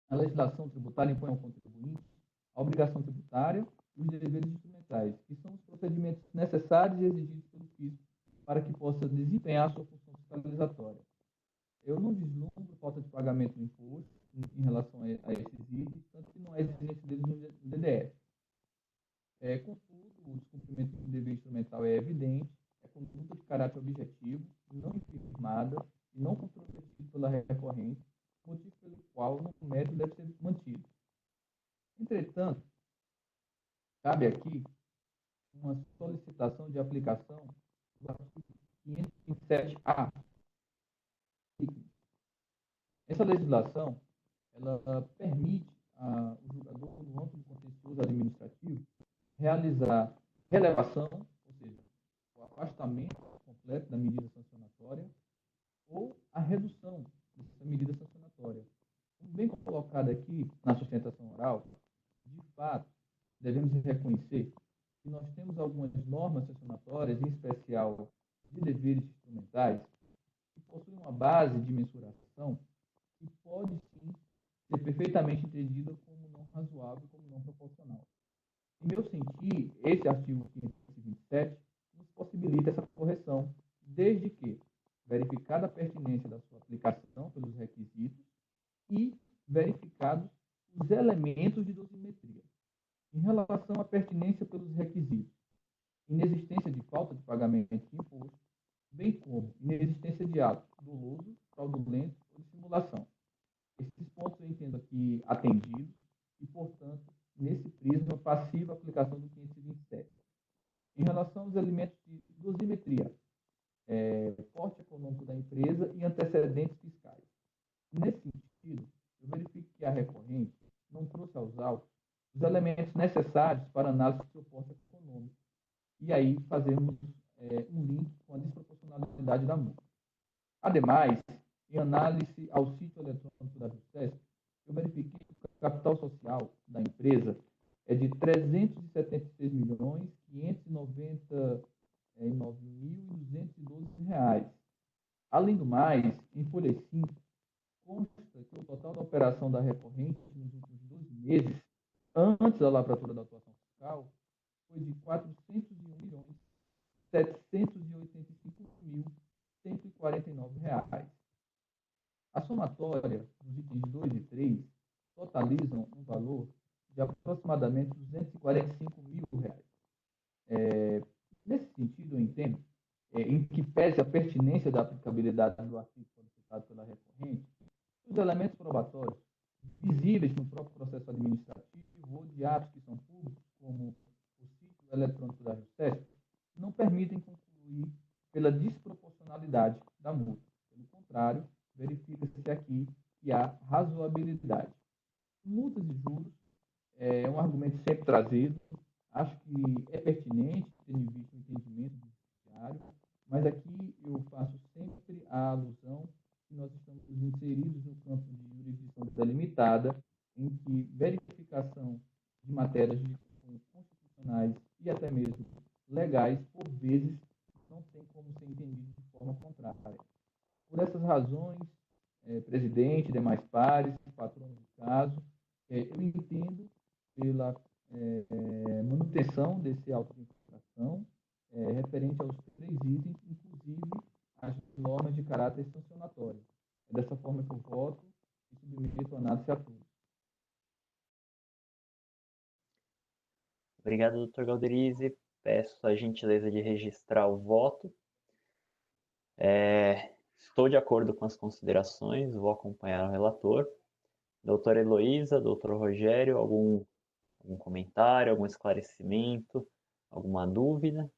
Speaker 4: a legislação tributária impõe ao contribuinte a obrigação tributária e os deveres instrumentais, que são os procedimentos necessários e exigidos pelo fisco para que possa desempenhar a sua função fiscalizatória. Eu não vislumbro falta de pagamento do imposto em relação a esses itens, tanto que não é exigência deles no DDF. Contudo, o descumprimento do dever instrumental é evidente, é conduta de caráter objetivo, não infirmada e não controvertido pela recorrente, motivo pelo qual o mérito deve ser mantido. Entretanto, cabe aqui uma solicitação de aplicação do artigo 527-A. Essa legislação ela permite ao julgador, no âmbito do contencioso administrativo, realizar relevação, ou seja, o afastamento completo da medida sancionatória ou a redução dessa medida sancionatória. Como bem colocado aqui na sustentação oral, de devemos reconhecer que nós temos algumas normas sancionatórias, em especial de deveres instrumentais, que possuem uma base de mensuração que pode sim ser perfeitamente entendida como não razoável, como não proporcional. Em meu sentir, esse artigo 527 nos possibilita essa correção, desde que verificada a pertinência da sua aplicação pelos requisitos e verificados os elementos de dosimetria. Em relação à pertinência pelos requisitos, inexistência de falta de pagamento de imposto, bem como inexistência de ato doloso, fraudulento ou de simulação. Esses pontos eu entendo aqui atendidos e, portanto, nesse prisma, passiva a aplicação do 527. Em relação aos elementos de dosimetria, porte econômico da empresa e antecedentes fiscais. Nesse sentido, eu verifico que a recorrente não trouxe aos autos os elementos necessários para análise do seu porte econômico. E aí fazemos um link com a desproporcionalidade da multa. Ademais, em análise ao sítio eletrônico da Jusesp, eu verifiquei que o capital social da empresa é de R$ 376.599.212. Além do mais, em folha 5, consta que o total da operação da recorrente nos últimos 12 meses, antes da lavratura da atuação fiscal, foi de R$ 401.785.149. A somatória dos itens 2 e 3 totalizam um valor de aproximadamente R$ 245.000. Nesse sentido, eu entendo, em que pese a pertinência da aplicabilidade do artigo solicitado pela recorrente, os elementos probatórios visíveis no próprio processo administrativo ou de atos que são públicos, como o sítio eletrônico da Jusesp, não permitem concluir pela desproporcionalidade da multa. Pelo contrário, verifica-se aqui que há razoabilidade. Multas e juros é um argumento sempre trazido, acho que é pertinente, tendo visto o entendimento do judiciário, mas aqui eu faço sempre a alusão que nós estamos inseridos no campo de jurisdição delimitada, em que verificação de matérias de questões constitucionais e até mesmo legais, por vezes, não tem como ser entendido de forma contrária. Por essas razões, presidente, demais pares, patronos do caso, eu entendo pela manutenção desse auto de infração, referente aos 3 itens, inclusive as normas de caráter sancionatório. É dessa forma que eu voto e submeto a análise a todos.
Speaker 1: Obrigado, doutor Galderize. Peço a gentileza de registrar o voto. Estou de acordo com as considerações, vou acompanhar o relator. Doutora Heloísa, doutor Rogério, algum comentário, algum esclarecimento, alguma dúvida?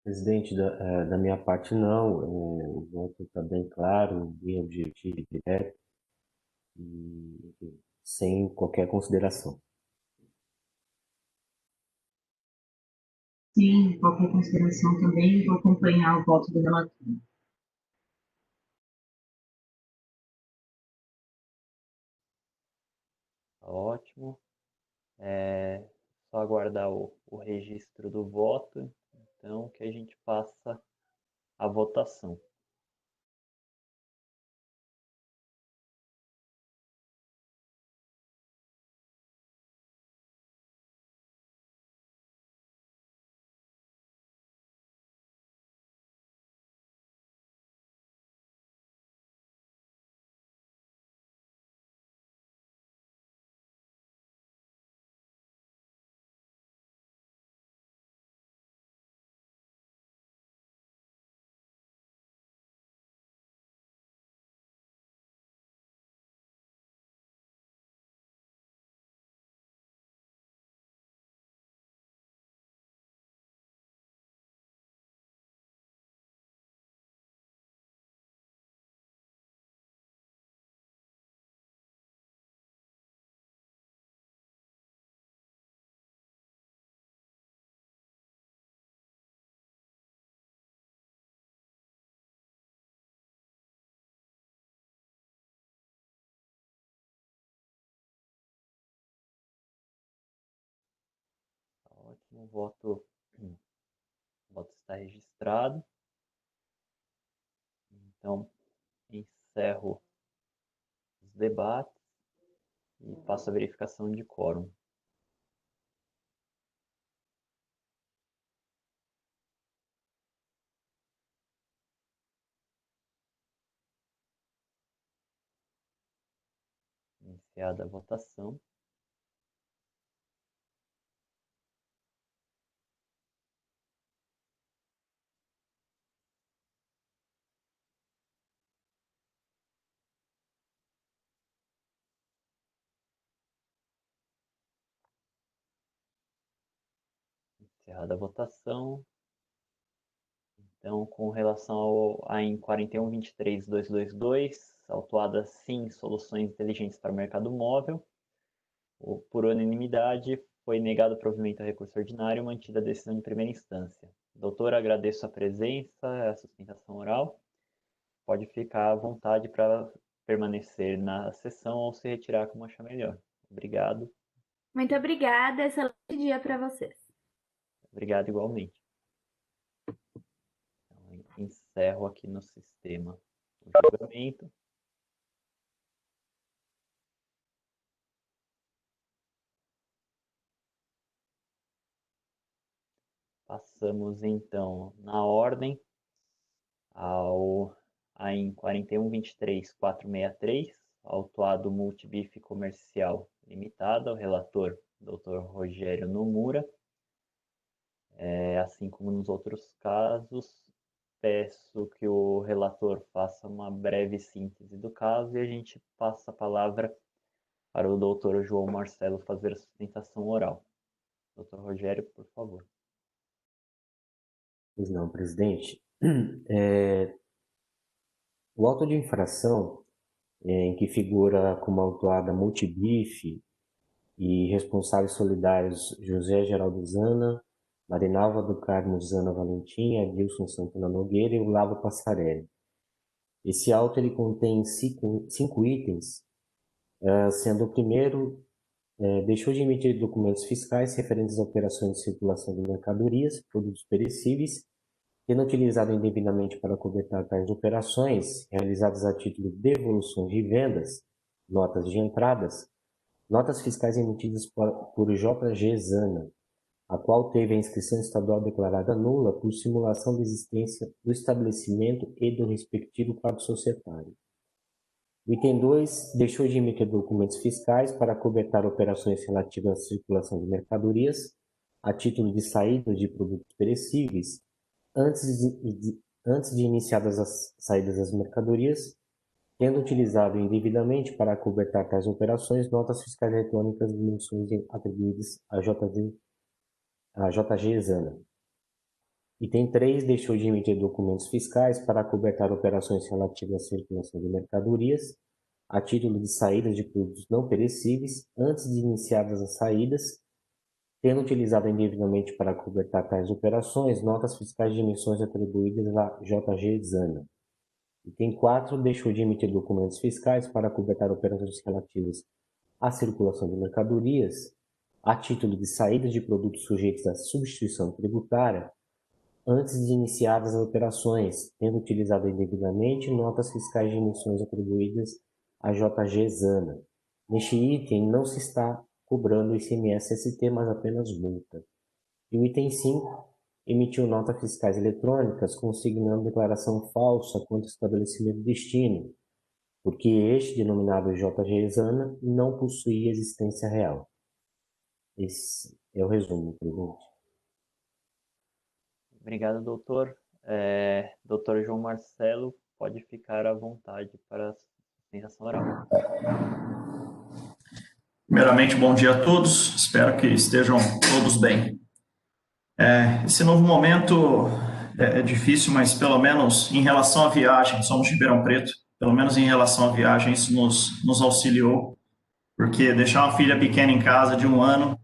Speaker 2: Presidente, da minha parte, não. O voto está bem claro, bem objetivo e direto, e, enfim, sem qualquer consideração.
Speaker 5: Sem qualquer consideração também, vou acompanhar o voto do relator.
Speaker 1: Ótimo. Só aguardar o registro do voto, então, que a gente passa a votação. O voto está registrado. Então, encerro os debates e passo a verificação de quórum. Iniciada a votação. Encerrada a votação. Então, com relação ao AIN 41.23.222, autuada sim soluções inteligentes para o mercado móvel, por unanimidade, foi negado o provimento ao recurso ordinário e mantida a decisão de primeira instância. Doutor, agradeço a presença, a sustentação oral. Pode ficar à vontade para permanecer na sessão ou se retirar como achar melhor. Obrigado.
Speaker 6: Muito obrigada. Excelente dia para vocês.
Speaker 1: Obrigado igualmente. Então, encerro aqui no sistema o julgamento. Passamos então na ordem ao AIN 41.23.463, autuado Multibif Comercial Limitada, o relator Dr. Rogério Nomura. Assim como nos outros casos, peço que o relator faça uma breve síntese do caso e a gente passa a palavra para o doutor João Marcelo fazer a sustentação oral. Doutor Rogério, por favor.
Speaker 2: Pois não, presidente. O auto de infração, em que figura como autuada Multibif e responsáveis solidários José Geraldo Zana, Marinalva do Carmo Zana Valentim, Adilson Santana Nogueira e Olavo Passarelli. Esse auto ele contém cinco itens, sendo o primeiro, deixou de emitir documentos fiscais referentes a operações de circulação de mercadorias, produtos perecíveis, tendo utilizado indevidamente para cobertar tais operações, realizadas a título de devoluções de vendas, notas de entradas, notas fiscais emitidas por JG Zana, a qual teve a inscrição estadual declarada nula por simulação da existência do estabelecimento e do respectivo quadro societário. O item 2 deixou de emitir documentos fiscais para cobertar operações relativas à circulação de mercadorias, a título de saída de produtos perecíveis, antes de iniciadas as saídas das mercadorias, tendo utilizado indevidamente para cobertar tais operações notas fiscais eletrônicas de dimensões atribuídas a JG Zana. Item 3 deixou de emitir documentos fiscais para cobertar operações relativas à circulação de mercadorias, a título de saídas de produtos não perecíveis, antes de iniciadas as saídas, tendo utilizado indevidamente para cobertar tais operações notas fiscais de dimensões atribuídas a JG Zana. Item 4 deixou de emitir documentos fiscais para cobertar operações relativas à circulação de mercadorias, a título de saídas de produtos sujeitos à substituição tributária, antes de iniciadas as operações, tendo utilizado indevidamente notas fiscais de dimensões atribuídas a JG Zana. Neste item não se está cobrando ICMS-ST, mas apenas multa. E o item 5 emitiu notas fiscais eletrônicas consignando declaração falsa quanto ao estabelecimento de destino, porque este, denominado JG Zana, não possuía existência real. Esse é o resumo, presidente.
Speaker 1: Obrigado, doutor. Doutor João Marcelo, pode ficar à vontade para a sustentação oral.
Speaker 7: Primeiramente, bom dia a todos. Espero que estejam todos bem. Esse novo momento é difícil, mas pelo menos em relação à viagem, somos de Ribeirão Preto, pelo menos em relação à viagem, isso nos auxiliou, porque deixar uma filha pequena em casa de 1 ano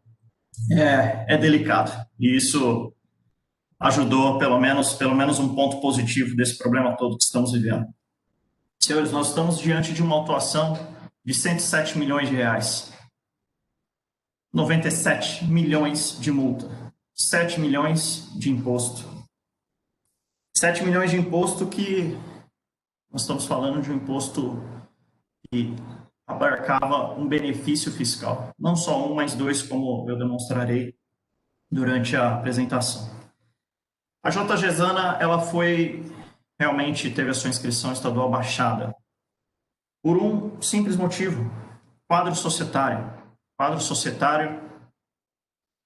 Speaker 7: é delicado. E isso ajudou, pelo menos um ponto positivo desse problema todo que estamos vivendo. Senhores, nós estamos diante de uma autuação de 107 milhões de reais. 97 milhões de multa. 7 milhões de imposto. 7 milhões de imposto que nós estamos falando de um imposto que abarcava um benefício fiscal. Não só um, mas dois, como eu demonstrarei durante a apresentação. A J. Gesana, ela realmente teve a sua inscrição estadual baixada por um simples motivo: quadro societário. Quadro societário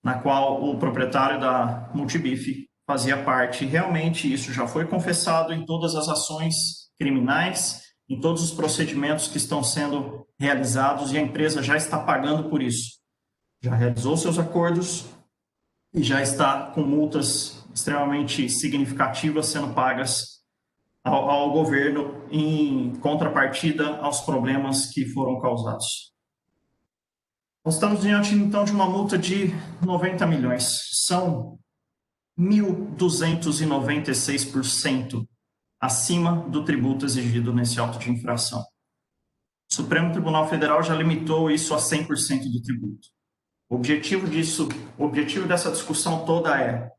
Speaker 7: na qual o proprietário da Multibif fazia parte. Realmente isso já foi confessado em todas as ações criminais, em todos os procedimentos que estão sendo realizados, e a empresa já está pagando por isso. Já realizou seus acordos e já está com multas extremamente significativas sendo pagas ao governo em contrapartida aos problemas que foram causados. Nós estamos diante, então, de uma multa de 90 milhões. São 1.296% acima do tributo exigido nesse auto de infração. O Supremo Tribunal Federal já limitou isso a 100% do tributo. O objetivo dessa discussão toda é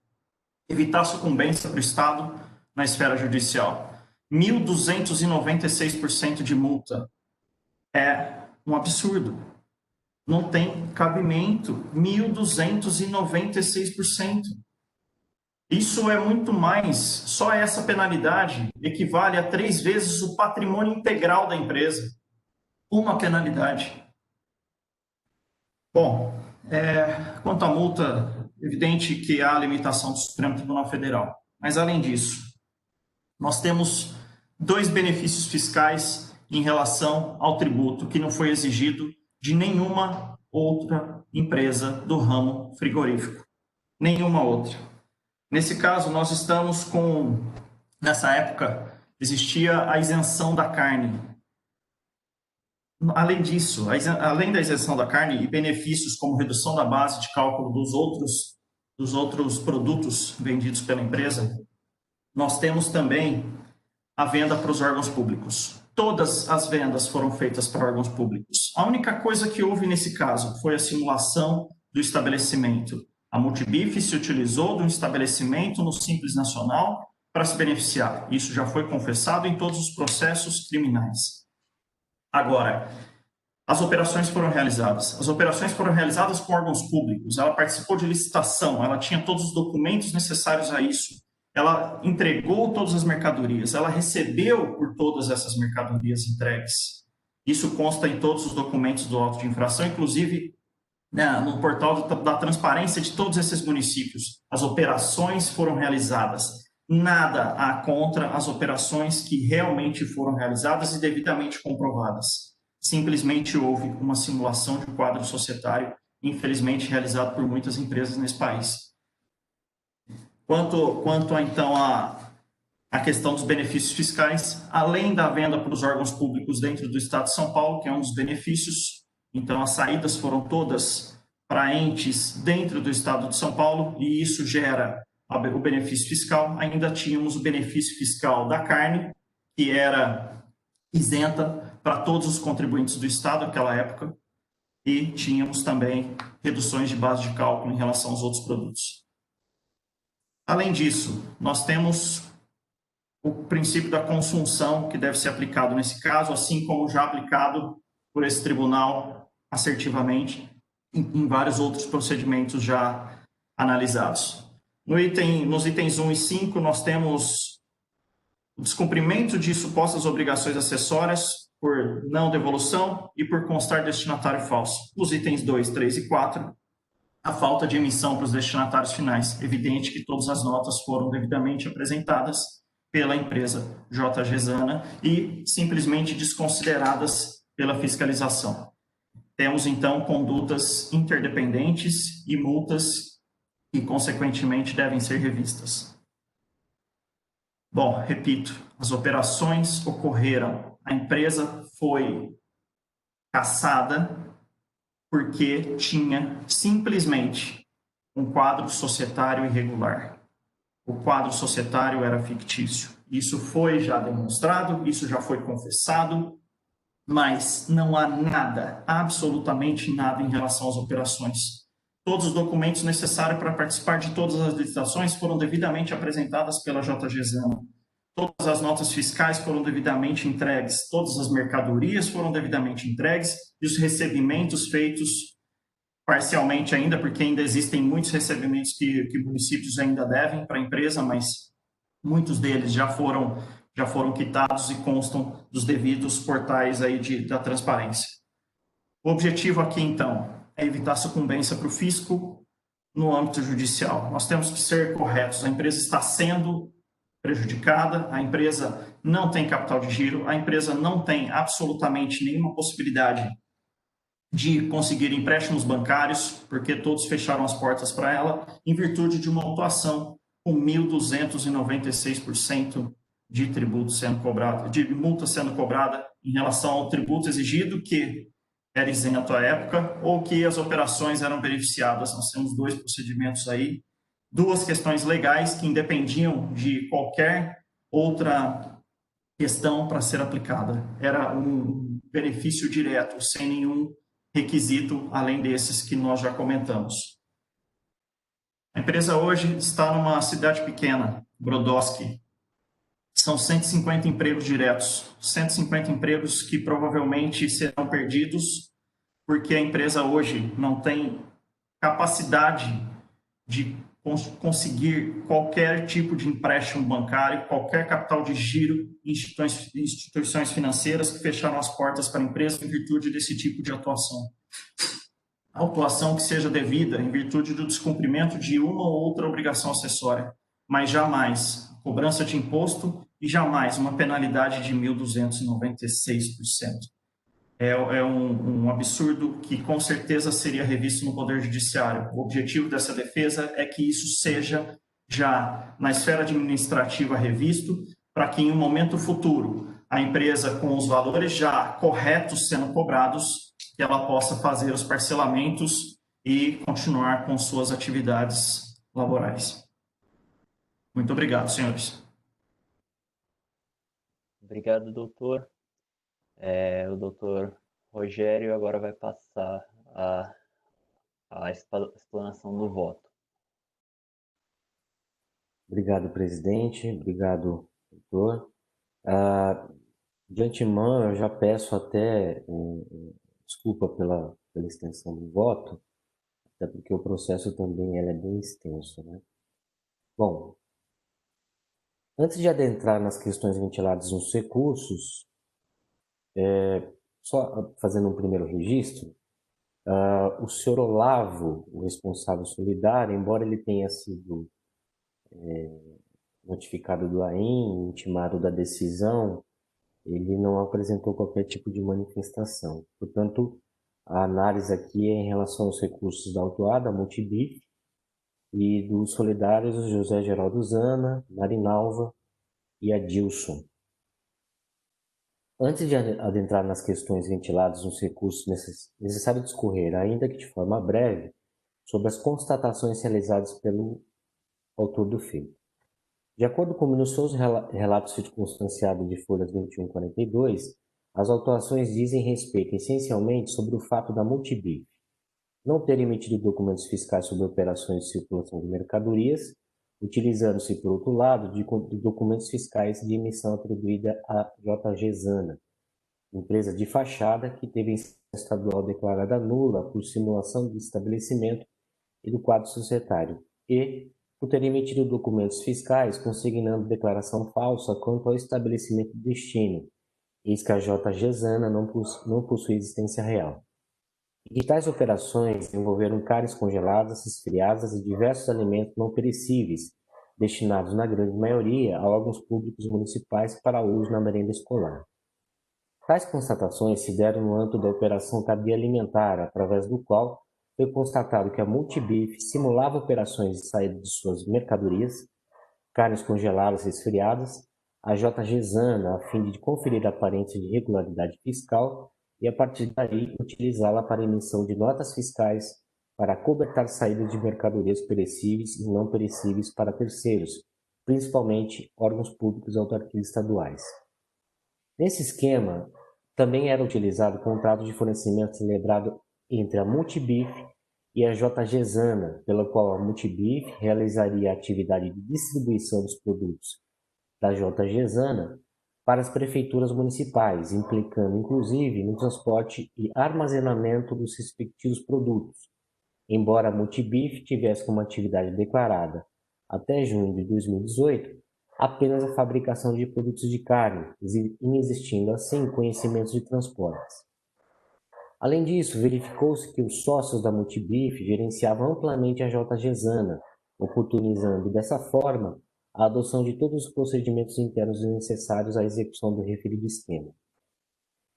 Speaker 7: evitar sucumbência para o Estado na esfera judicial. 1.296% de multa é um absurdo. Não tem cabimento. 1.296%. Isso é muito mais. Só essa penalidade equivale a 3 vezes o patrimônio integral da empresa. Uma penalidade. Bom, quanto à multa, evidente que há a limitação do Supremo Tribunal Federal. Mas, além disso, nós temos 2 benefícios fiscais em relação ao tributo que não foi exigido de nenhuma outra empresa do ramo frigorífico. Nenhuma outra. Nesse caso, nós estamos nessa época, existia a isenção da carne. Além disso, além da isenção da carne e benefícios como redução da base de cálculo dos outros produtos vendidos pela empresa, nós temos também a venda para os órgãos públicos. Todas as vendas foram feitas para órgãos públicos. A única coisa que houve nesse caso foi a simulação do estabelecimento. A Multibif se utilizou de um estabelecimento no Simples Nacional para se beneficiar. Isso já foi confessado em todos os processos criminais. Agora, as operações foram realizadas. As operações foram realizadas com órgãos públicos. Ela participou de licitação, ela tinha todos os documentos necessários a isso. Ela entregou todas as mercadorias, ela recebeu por todas essas mercadorias entregues. Isso consta em todos os documentos do auto de infração, inclusive no portal da transparência de todos esses municípios. As operações foram realizadas. Nada há contra as operações que realmente foram realizadas e devidamente comprovadas. Simplesmente houve uma simulação de quadro societário, infelizmente realizado por muitas empresas nesse país. Quanto então a questão dos benefícios fiscais, além da venda para os órgãos públicos dentro do Estado de São Paulo, que é um dos benefícios, então as saídas foram todas para entes dentro do Estado de São Paulo, e isso gera o benefício fiscal. Ainda tínhamos o benefício fiscal da carne, que era isenta para todos os contribuintes do Estado naquela época, e tínhamos também reduções de base de cálculo em relação aos outros produtos. Além disso, nós temos o princípio da consunção que deve ser aplicado nesse caso, assim como já aplicado por esse tribunal assertivamente em vários outros procedimentos já analisados. Nos itens 1 e 5, nós temos o descumprimento de supostas obrigações acessórias por não devolução e por constar destinatário falso. Os itens 2, 3 e 4, a falta de emissão para os destinatários finais. Evidente que todas as notas foram devidamente apresentadas pela empresa J. Gesana e simplesmente desconsideradas pela fiscalização. Temos, então, condutas interdependentes e multas que, consequentemente, devem ser revistas. Bom, repito, as operações ocorreram, a empresa foi cassada porque tinha simplesmente um quadro societário irregular. O quadro societário era fictício. Isso foi já demonstrado, isso já foi confessado, mas não há nada, absolutamente nada em relação às operações. Todos os documentos necessários para participar de todas as licitações foram devidamente apresentadas pela JG Zana. Todas as notas fiscais foram devidamente entregues, todas as mercadorias foram devidamente entregues e os recebimentos feitos parcialmente ainda, porque ainda existem muitos recebimentos que municípios ainda devem para a empresa, mas muitos deles já foram quitados e constam dos devidos portais aí da transparência. O objetivo aqui, então, é evitar sucumbência para o fisco no âmbito judicial. Nós temos que ser corretos. A empresa está sendo prejudicada, a empresa não tem capital de giro, a empresa não tem absolutamente nenhuma possibilidade de conseguir empréstimos bancários, porque todos fecharam as portas para ela, em virtude de uma autuação com 1.296% de tributo sendo cobrado, de multa sendo cobrada em relação ao tributo exigido, que era isento à época, ou que as operações eram beneficiadas. Nós temos dois procedimentos aí, duas questões legais que independiam de qualquer outra questão para ser aplicada. Era um benefício direto, sem nenhum requisito além desses que nós já comentamos. A empresa hoje está numa cidade pequena, Brodowski. São 150 empregos diretos, 150 empregos que provavelmente serão perdidos porque a empresa hoje não tem capacidade de conseguir qualquer tipo de empréstimo bancário, qualquer capital de giro em instituições financeiras que fecharam as portas para a empresa em virtude desse tipo de atuação. A atuação que seja devida em virtude do descumprimento de uma ou outra obrigação acessória, mas jamais cobrança de imposto e jamais uma penalidade de 1.296%. É um absurdo que com certeza seria revisto no Poder Judiciário. O objetivo dessa defesa é que isso seja já na esfera administrativa revisto, para que em um momento futuro a empresa, com os valores já corretos sendo cobrados, que ela possa fazer os parcelamentos e continuar com suas atividades laborais. Muito obrigado, senhores.
Speaker 1: Obrigado, doutor. O doutor Rogério agora vai passar a explanação do voto.
Speaker 2: Obrigado, presidente. Obrigado, doutor. De antemão, eu já peço até desculpa pela extensão do voto, até porque o processo também é bem extenso, né? Bom, antes de adentrar nas questões ventiladas nos recursos, só fazendo um primeiro registro, o senhor Olavo, o responsável solidário, embora ele tenha sido notificado do AIM, intimado da decisão, ele não apresentou qualquer tipo de manifestação. Portanto, a análise aqui é em relação aos recursos da autuada, a Multibif, e dos solidários José Geraldo Zana, Marinalva e Adilson. Antes de adentrar nas questões ventiladas nos recursos, necessário discorrer, ainda que de forma breve, sobre as constatações realizadas pelo autor do feito. De acordo com o minucioso relato circunstanciado de folhas 21 e 42, as autuações dizem respeito essencialmente sobre o fato da Multibif não ter emitido documentos fiscais sobre operações de circulação de mercadorias, utilizando-se, por outro lado, de documentos fiscais de emissão atribuída à JG Zana, empresa de fachada que teve instância estadual declarada nula por simulação de estabelecimento e do quadro societário, e por ter emitido documentos fiscais consignando declaração falsa quanto ao estabelecimento de destino, eis que a JG Zana não possui existência real. E tais operações envolveram carnes congeladas, esfriadas e diversos alimentos não perecíveis, destinados na grande maioria a órgãos públicos municipais para uso na merenda escolar. Tais constatações se deram no âmbito da Operação Cadeia Alimentar, através do qual foi constatado que a Multibif simulava operações de saída de suas mercadorias, carnes congeladas e esfriadas, a JG Zana, a fim de conferir a aparência de regularidade fiscal e, a partir daí, utilizá-la para a emissão de notas fiscais para acobertar saídas de mercadorias perecíveis e não perecíveis para terceiros, principalmente órgãos públicos e autarquias estaduais. Nesse esquema, também era utilizado o contrato de fornecimento celebrado entre a Multibif e a JGESANA, pela qual a Multibif realizaria a atividade de distribuição dos produtos da JGESANA para as prefeituras municipais, implicando inclusive no transporte e armazenamento dos respectivos produtos, embora a Multibif tivesse como atividade declarada até junho de 2018 apenas a fabricação de produtos de carne, inexistindo assim conhecimentos de transportes. Além disso, verificou-se que os sócios da Multibif gerenciavam amplamente a JGESANA, oportunizando dessa forma a adoção de todos os procedimentos internos necessários à execução do referido esquema.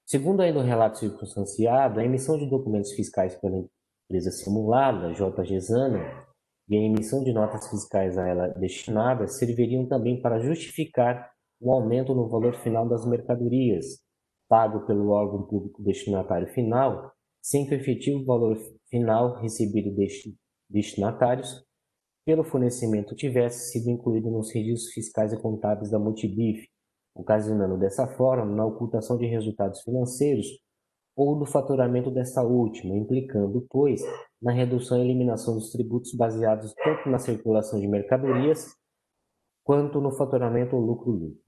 Speaker 2: Segundo ainda o relato circunstanciado, a emissão de documentos fiscais pela empresa simulada, JGESANA, e a emissão de notas fiscais a ela destinadas serviriam também para justificar o aumento no valor final das mercadorias, pago pelo órgão público destinatário final, sem que o efetivo valor final recebido destinatários pelo fornecimento tivesse sido incluído nos registros fiscais e contábeis da Multibif, ocasionando dessa forma na ocultação de resultados financeiros ou do faturamento dessa última, implicando, pois, na redução e eliminação dos tributos baseados tanto na circulação de mercadorias quanto no faturamento ou lucro líquido.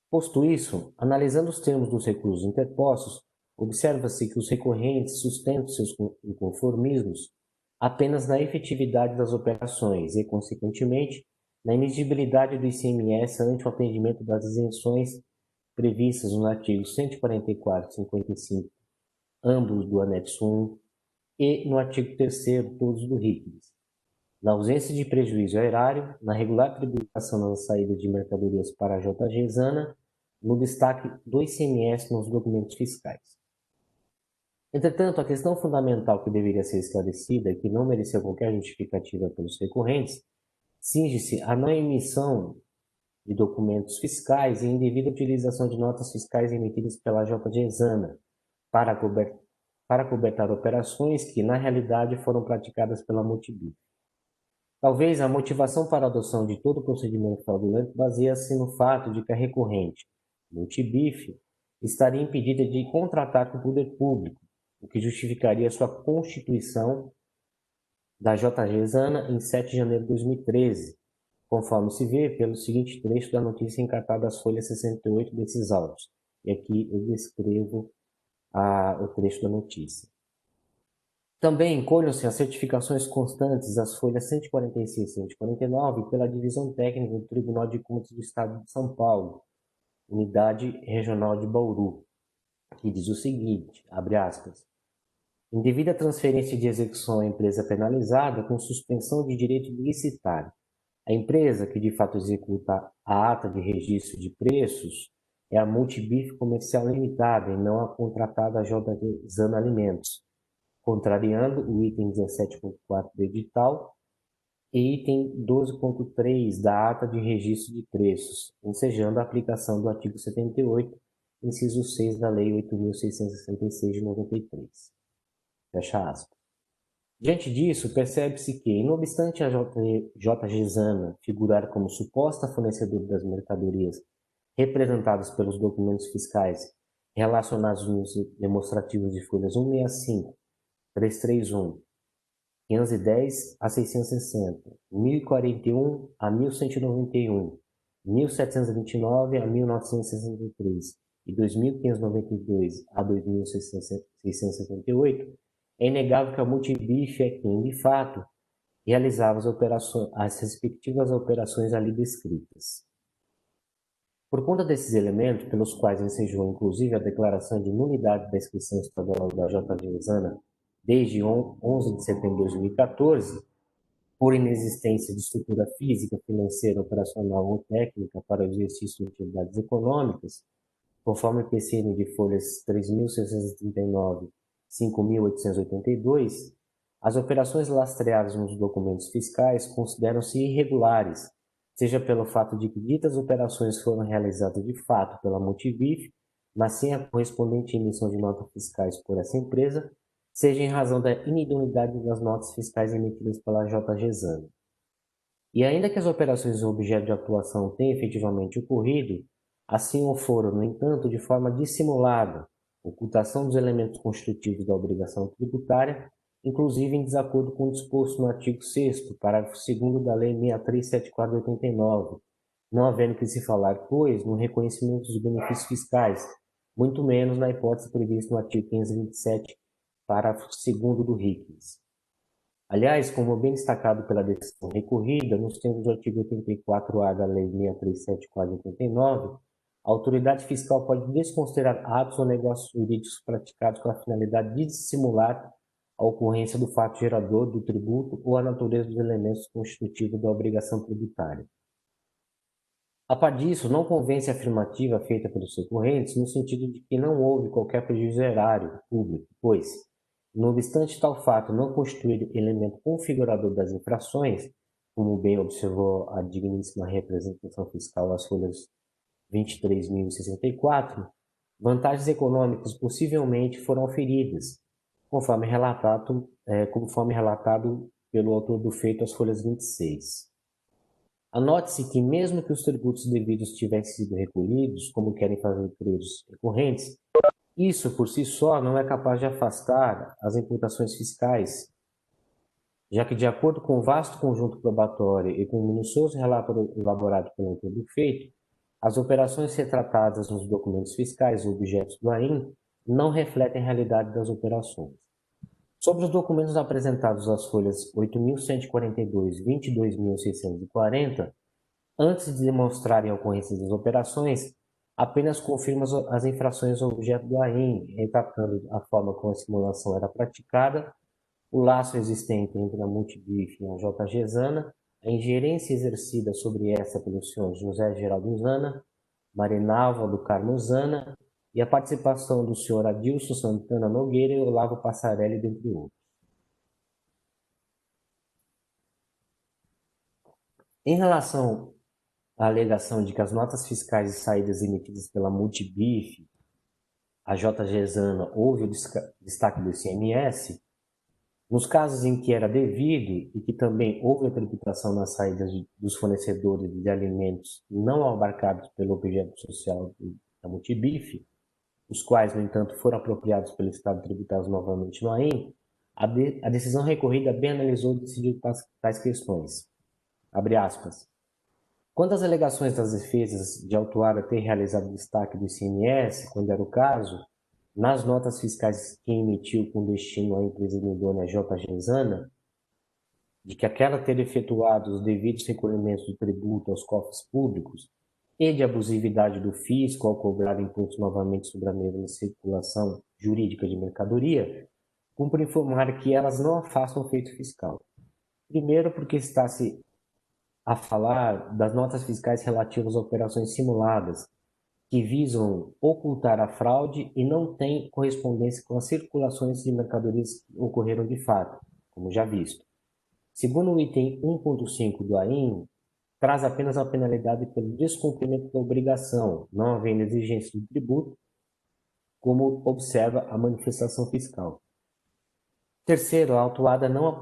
Speaker 2: Posto isso, analisando os termos dos recursos interpostos, observa-se que os recorrentes sustentam seus inconformismos apenas na efetividade das operações e, consequentemente, na inexigibilidade do ICMS ante o atendimento das isenções previstas nos artigos 144 e 55, ambos do anexo 1, e no artigo 3º, todos do RICS. Na ausência de prejuízo ao erário, na regular tributação nas saídas de mercadorias para a JGESANA, no destaque do ICMS nos documentos fiscais. Entretanto, a questão fundamental que deveria ser esclarecida e que não mereceu qualquer justificativa pelos recorrentes, cinge-se à não emissão de documentos fiscais e indevida utilização de notas fiscais emitidas pela JGESANA para cobertar operações que, na realidade, foram praticadas pela Multibif. Talvez a motivação para a adoção de todo o procedimento fraudulento baseia-se no fato de que a recorrente, Multibif, estaria impedida de contratar com o poder público, o que justificaria sua constituição da JGESANA em 7 de janeiro de 2013, conforme se vê pelo seguinte trecho da notícia encartada às folhas 68 desses autos. E aqui eu descrevo o trecho da notícia. Também encolham-se as certificações constantes das folhas 146 e 149 pela Divisão Técnica do Tribunal de Contas do Estado de São Paulo, Unidade Regional de Bauru, que diz o seguinte, abre aspas, indevida transferência de execução à empresa penalizada com suspensão de direito de licitar. A empresa que de fato executa a ata de registro de preços é a Multibif Comercial Limitada e não a contratada JGESANA Alimentos, contrariando o item 17.4 do edital e item 12.3 da ata de registro de preços, ensejando a aplicação do artigo 78, inciso 6 da Lei 8.666 de 93. Fecha aspas. Diante disso, percebe-se que, não obstante a JGESANA figurar como suposta fornecedora das mercadorias representadas pelos documentos fiscais relacionados nos demonstrativos de folhas 165, 331, 510 a 660, 1041 a 1191, 1729 a 1963 e 2592 a 2678, é inegável que a Multibif é quem, de fato, realizava as respectivas operações ali descritas. Por conta desses elementos, pelos quais ensejou inclusive a declaração de nulidade da inscrição estadual da JGESANA desde 11 de setembro de 2014, por inexistência de estrutura física, financeira, operacional ou técnica para o exercício de atividades econômicas, conforme o PCN de folhas 3.639 5.882, as operações lastreadas nos documentos fiscais consideram-se irregulares, seja pelo fato de que ditas operações foram realizadas de fato pela Multibif, mas sem a correspondente emissão de notas fiscais por essa empresa, seja em razão da inidoneidade das notas fiscais emitidas pela JGESANA. E ainda que as operações objeto de atuação tenham efetivamente ocorrido, assim o foram, no entanto, de forma dissimulada, ocultação dos elementos constitutivos da obrigação tributária inclusive em desacordo com o disposto no artigo 6º, parágrafo 2º da Lei 6374/89, não havendo que se falar, pois, no reconhecimento dos benefícios fiscais, muito menos na hipótese prevista no artigo 527, parágrafo 2º do RICS. Aliás, como bem destacado pela decisão recorrida, nos termos do artigo 84-A da Lei 6374/89, a autoridade fiscal pode desconsiderar atos ou negócios jurídicos praticados com a finalidade de dissimular a ocorrência do fato gerador do tributo ou a natureza dos elementos constitutivos da obrigação tributária. A par disso, não convence a afirmativa feita pelos recorrentes no sentido de que não houve qualquer prejuízo erário público, pois, não obstante tal fato não constituir elemento configurador das infrações, como bem observou a digníssima representação fiscal nas folhas 23.064, vantagens econômicas possivelmente foram oferidas, conforme relatado pelo autor do feito às folhas 26. Anote-se que, mesmo que os tributos devidos tivessem sido recolhidos, como querem fazer os recorrentes, isso por si só não é capaz de afastar as imputações fiscais, já que, de acordo com o vasto conjunto probatório e com o minucioso relatório elaborado pelo autor do feito, as operações retratadas nos documentos fiscais objetos do AIM não refletem a realidade das operações. Sobre os documentos apresentados às folhas 8.142 e 22.640, antes de demonstrarem a ocorrência das operações, apenas confirma as infrações objeto do AIM, retratando a forma como a simulação era praticada, o laço existente entre a Multibif e a JG Zana, a ingerência exercida sobre essa pelos senhores José Geraldo Zana, Marinalva do Carmo Zana, e a participação do senhor Adilson Santana Nogueira e Olavo Passarelli, dentre outros. Em relação à alegação de que as notas fiscais e saídas emitidas pela Multibif, a JG Zana, houve o destaque do ICMS, nos casos em que era devido e que também houve a tributação nas saídas dos fornecedores de alimentos não abarcados pelo objeto social da Multibif, os quais, no entanto, foram apropriados pelo Estado tributados novamente no AIM, a decisão recorrida bem analisou e decidiu tais questões. Abre aspas. Quanto às alegações das defesas de autuada ter realizado destaque do ICMS, quando era o caso, nas notas fiscais que emitiu com destino à empresa idônea JG Zana, de que aquela ter efetuado os devidos recolhimentos do tributo aos cofres públicos e de abusividade do fisco ao cobrar impostos novamente sobre a mesma circulação jurídica de mercadoria, cumpre informar que elas não afastam o feito fiscal. Primeiro, porque está-se a falar das notas fiscais relativas a operações simuladas, que visam ocultar a fraude e não têm correspondência com as circulações de mercadorias que ocorreram de fato, como já visto. Segundo o item 1.5 do AIM, traz apenas a penalidade pelo descumprimento da obrigação, não havendo exigência do tributo, como observa a manifestação fiscal. Terceiro, a autuada não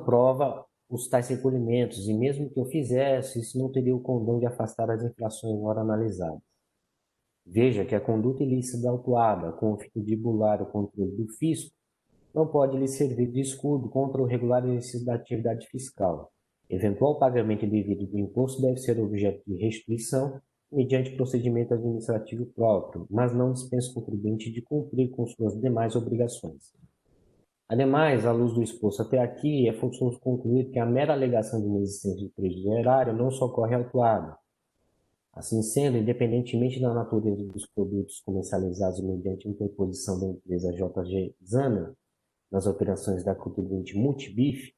Speaker 2: prova os tais recolhimentos, e mesmo que eu fizesse, isso não teria o condão de afastar as infrações ora analisadas. Veja que a conduta ilícita da autuada, com o fim de bular o controle do fisco, não pode lhe servir de escudo contra o regular exercício da atividade fiscal. Eventual pagamento indevido do imposto deve ser objeto de restituição mediante procedimento administrativo próprio, mas não dispensa o contribuinte de cumprir com suas demais obrigações. Ademais, à luz do exposto até aqui, é forçoso concluir que a mera alegação de inexistência de prejuízo erário não socorre à autuada. Assim sendo, independentemente da natureza dos produtos comercializados mediante interposição da empresa JG Zana nas operações da contribuinte Multibif,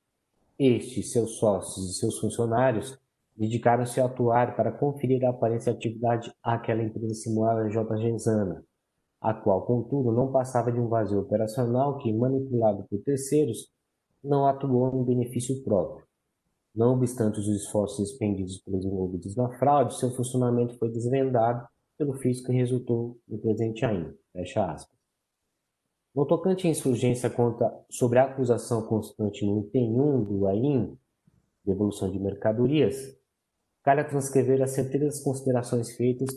Speaker 2: estes, seus sócios e seus funcionários dedicaram-se a atuar para conferir a aparência de atividade àquela empresa simulada JG Zana, a qual, contudo, não passava de um vazio operacional que, manipulado por terceiros, não atuou em benefício próprio. Não obstante os esforços expendidos pelos envolvidos na fraude, seu funcionamento foi desvendado pelo fisco e resultou no presente AIM. Fecha aspas. No tocante à insurgência sobre a acusação constante no item 1 do AIM, devolução de mercadorias, cabe transcrever as certeiras considerações feitas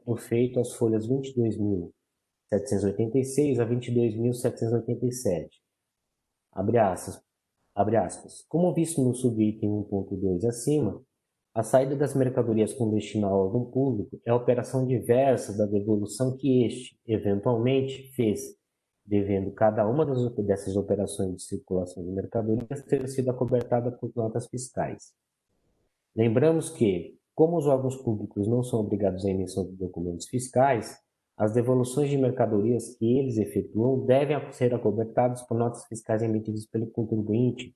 Speaker 2: no feito às folhas 22.786 a 22.787. Abre aspas. Como visto no subitem 1.2 acima, a saída das mercadorias com destino ao órgão público é a operação diversa da devolução que este, eventualmente, fez, devendo cada uma dessas operações de circulação de mercadorias ter sido acobertada por notas fiscais. Lembramos que, como os órgãos públicos não são obrigados à emissão de documentos fiscais, as devoluções de mercadorias que eles efetuam devem ser acobertadas por notas fiscais emitidas pelo contribuinte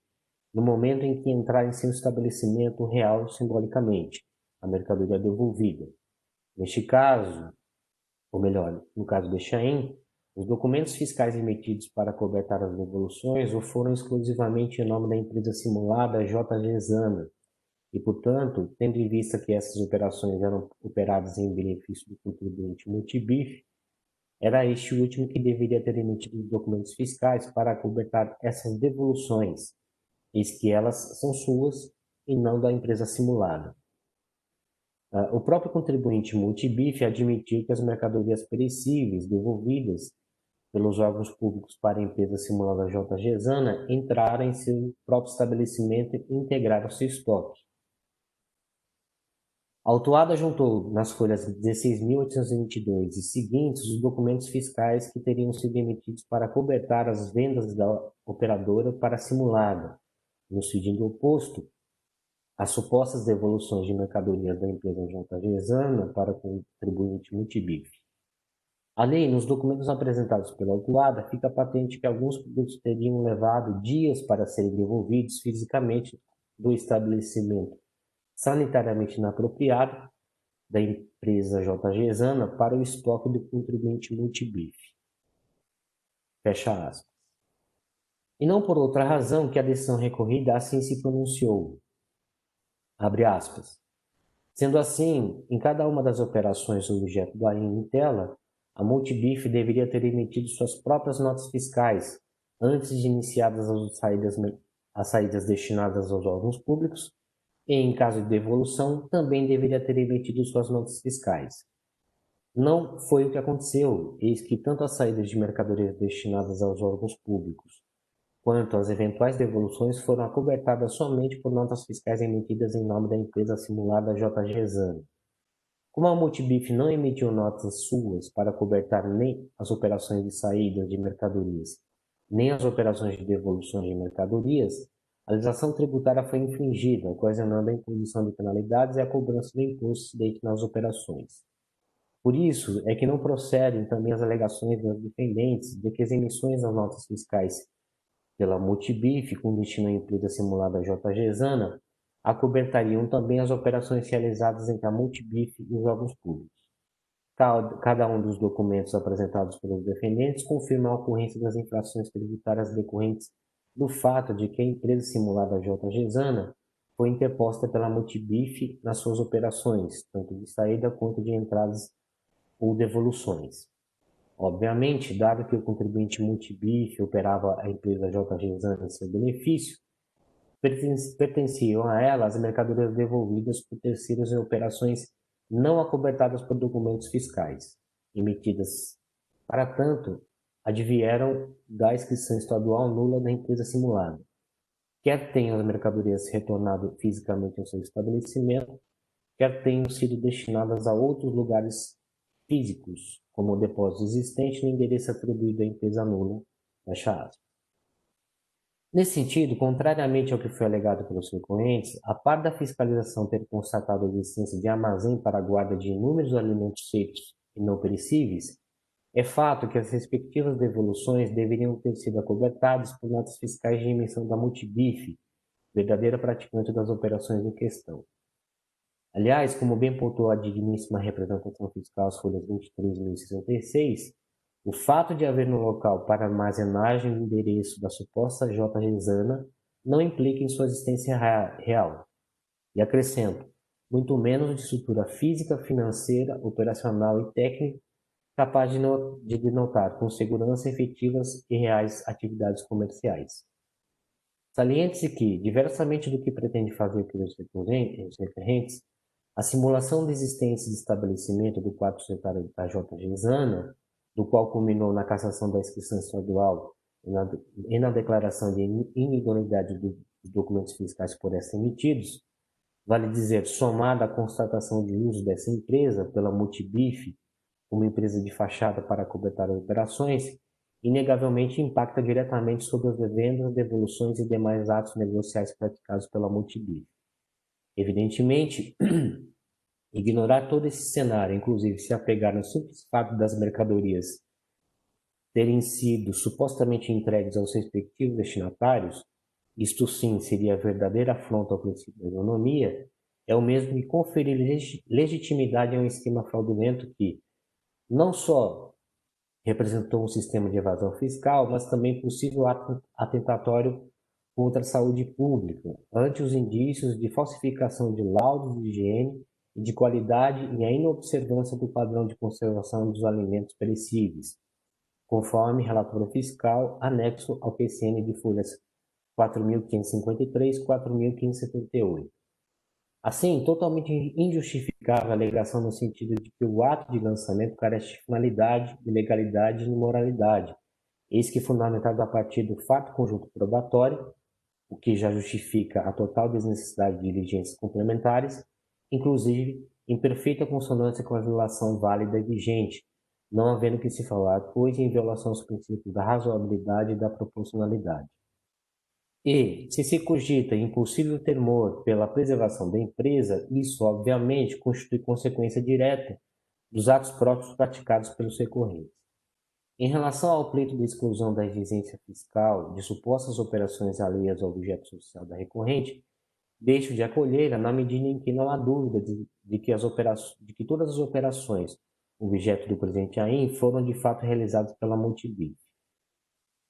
Speaker 2: no momento em que entrar em seu estabelecimento real simbolicamente a mercadoria devolvida. Neste caso, ou melhor, no caso de Chain, os documentos fiscais emitidos para acobertar as devoluções ou foram exclusivamente em nome da empresa simulada JG Zana, e, portanto, tendo em vista que essas operações eram operadas em benefício do contribuinte multibif, era este o último que deveria ter emitido os documentos fiscais para acobertar essas devoluções, eis que elas são suas e não da empresa simulada. O próprio contribuinte multibif admitiu que as mercadorias perecíveis devolvidas pelos órgãos públicos para a empresa simulada JG Zana entraram em seu próprio estabelecimento e integraram seu estoque. A autuada juntou nas folhas 16.822 e seguintes os documentos fiscais que teriam sido emitidos para acobertar as vendas da operadora para a simulada, no sentido oposto, as supostas devoluções de mercadorias da empresa JG Zana para o contribuinte multibif. Além, nos documentos apresentados pela autuada, fica patente que alguns produtos teriam levado dias para serem devolvidos fisicamente do estabelecimento sanitariamente inapropriado da empresa JG Zana para o estoque do contribuinte multibif. Fecha aspas. E não por outra razão que a decisão recorrida assim se pronunciou. Abre aspas. Sendo assim, em cada uma das operações objeto da em tela, a multibif deveria ter emitido suas próprias notas fiscais antes de iniciadas as saídas destinadas aos órgãos públicos e, em caso de devolução, também deveria ter emitido suas notas fiscais. Não foi o que aconteceu, eis que tanto as saídas de mercadorias destinadas aos órgãos públicos quanto as eventuais devoluções foram acobertadas somente por notas fiscais emitidas em nome da empresa simulada JG Zana. Como a multibif não emitiu notas suas para acobertar nem as operações de saída de mercadorias, nem as operações de devolução de mercadorias, a legislação tributária foi infringida, ocasionando a imposição de penalidades e a cobrança do imposto incidente nas operações. Por isso, é que não procedem também as alegações dos defendentes de que as emissões das notas fiscais pela multibif, com destino à empresa simulada JG Zana, acobertariam também as operações realizadas entre a multibif e os órgãos públicos. Cada um dos documentos apresentados pelos defendentes confirma a ocorrência das infrações tributárias decorrentes do fato de que a empresa simulada JG Zana foi interposta pela multibif nas suas operações, tanto de saída quanto de entradas ou devoluções. Obviamente, dado que o contribuinte multibif operava a empresa JG Zana em seu benefício, pertenciam a ela as mercadorias devolvidas por terceiros em operações não acobertadas por documentos fiscais, emitidas, para tanto, advieram da inscrição estadual nula da empresa simulada, quer tenham as mercadorias retornado fisicamente ao seu estabelecimento, quer tenham sido destinadas a outros lugares físicos, como o depósito existente no endereço atribuído à empresa nula, fecha aspas. Nesse sentido, contrariamente ao que foi alegado pelos recorrentes, a par da fiscalização ter constatado a existência de armazém para a guarda de inúmeros alimentos secos e não perecíveis, é fato que as respectivas devoluções deveriam ter sido acobertadas por notas fiscais de emissão da multibif, verdadeira praticante das operações em questão. Aliás, como bem pontuou a digníssima representação fiscal às folhas 23 e 66, o fato de haver no local para armazenagem do endereço da suposta JG Zana não implica em sua existência real. E acrescento, muito menos de estrutura física, financeira, operacional e técnica capaz de denotar com segurança efetivas e reais atividades comerciais. Saliente-se que, diversamente do que pretende fazer pelos recorrentes, a simulação da existência de estabelecimento do quadro societário da JG Zana, do qual culminou na cassação da inscrição estadual e na declaração de inidoneidade dos documentos fiscais por essa emitidos, vale dizer, somada à constatação de uso dessa empresa pela Multibif como empresa de fachada para cobertar as operações, inegavelmente impacta diretamente sobre as vendas, devoluções e demais atos negociais praticados pela Multibif. Evidentemente, ignorar todo esse cenário, inclusive se apegar no simples fato das mercadorias terem sido supostamente entregues aos respectivos destinatários, isto sim seria a verdadeira afronta ao princípio da isonomia, é o mesmo que conferir legitimidade a um esquema fraudulento que não só representou um sistema de evasão fiscal, mas também possível ato atentatório contra a saúde pública, ante os indícios de falsificação de laudos de higiene e de qualidade e a inobservância do padrão de conservação dos alimentos perecíveis, conforme relatório fiscal anexo ao PCN de folhas 4.553 e 4.578. Assim, totalmente injustificável a alegação no sentido de que o ato de lançamento carece de finalidade, de legalidade e de moralidade, eis que fundamentado a partir do fato conjunto probatório, o que já justifica a total desnecessidade de diligências complementares, inclusive em perfeita consonância com a legislação válida e vigente, não havendo que se falar, pois, em violação aos princípios da razoabilidade e da proporcionalidade. E, se se cogita impossível temor pela preservação da empresa, isso, obviamente, constitui consequência direta dos atos próprios praticados pelos recorrentes. Em relação ao pleito de exclusão da exigência fiscal de supostas operações alheias ao objeto social da recorrente, deixo de acolhê-la na medida em que não há dúvida de que todas as operações objeto do presente AIM foram de fato realizadas pela Multibif.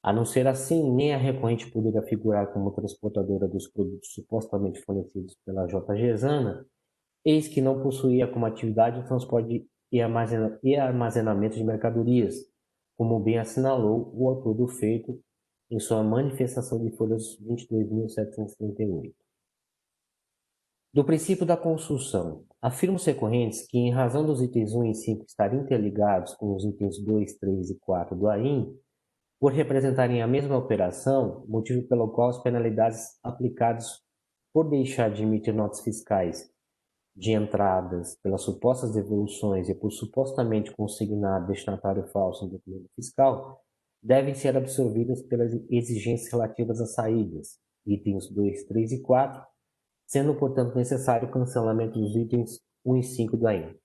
Speaker 2: A não ser assim, nem a recorrente poderia figurar como transportadora dos produtos supostamente fornecidos pela JGESANA, eis que não possuía como atividade o transporte e armazenamento de mercadorias, como bem assinalou o autor do feito em sua manifestação de folhas 22.738. Do princípio da construção, afirmam os recorrentes que, em razão dos itens 1 e 5 estarem interligados com os itens 2, 3 e 4 do AIM, por representarem a mesma operação, motivo pelo qual as penalidades aplicadas por deixar de emitir notas fiscais de entradas pelas supostas devoluções e por supostamente consignar destinatário falso no documento fiscal devem ser absorvidas pelas exigências relativas às saídas, itens 2, 3 e 4, sendo, portanto, necessário o cancelamento dos itens 1 e 5 do AIM.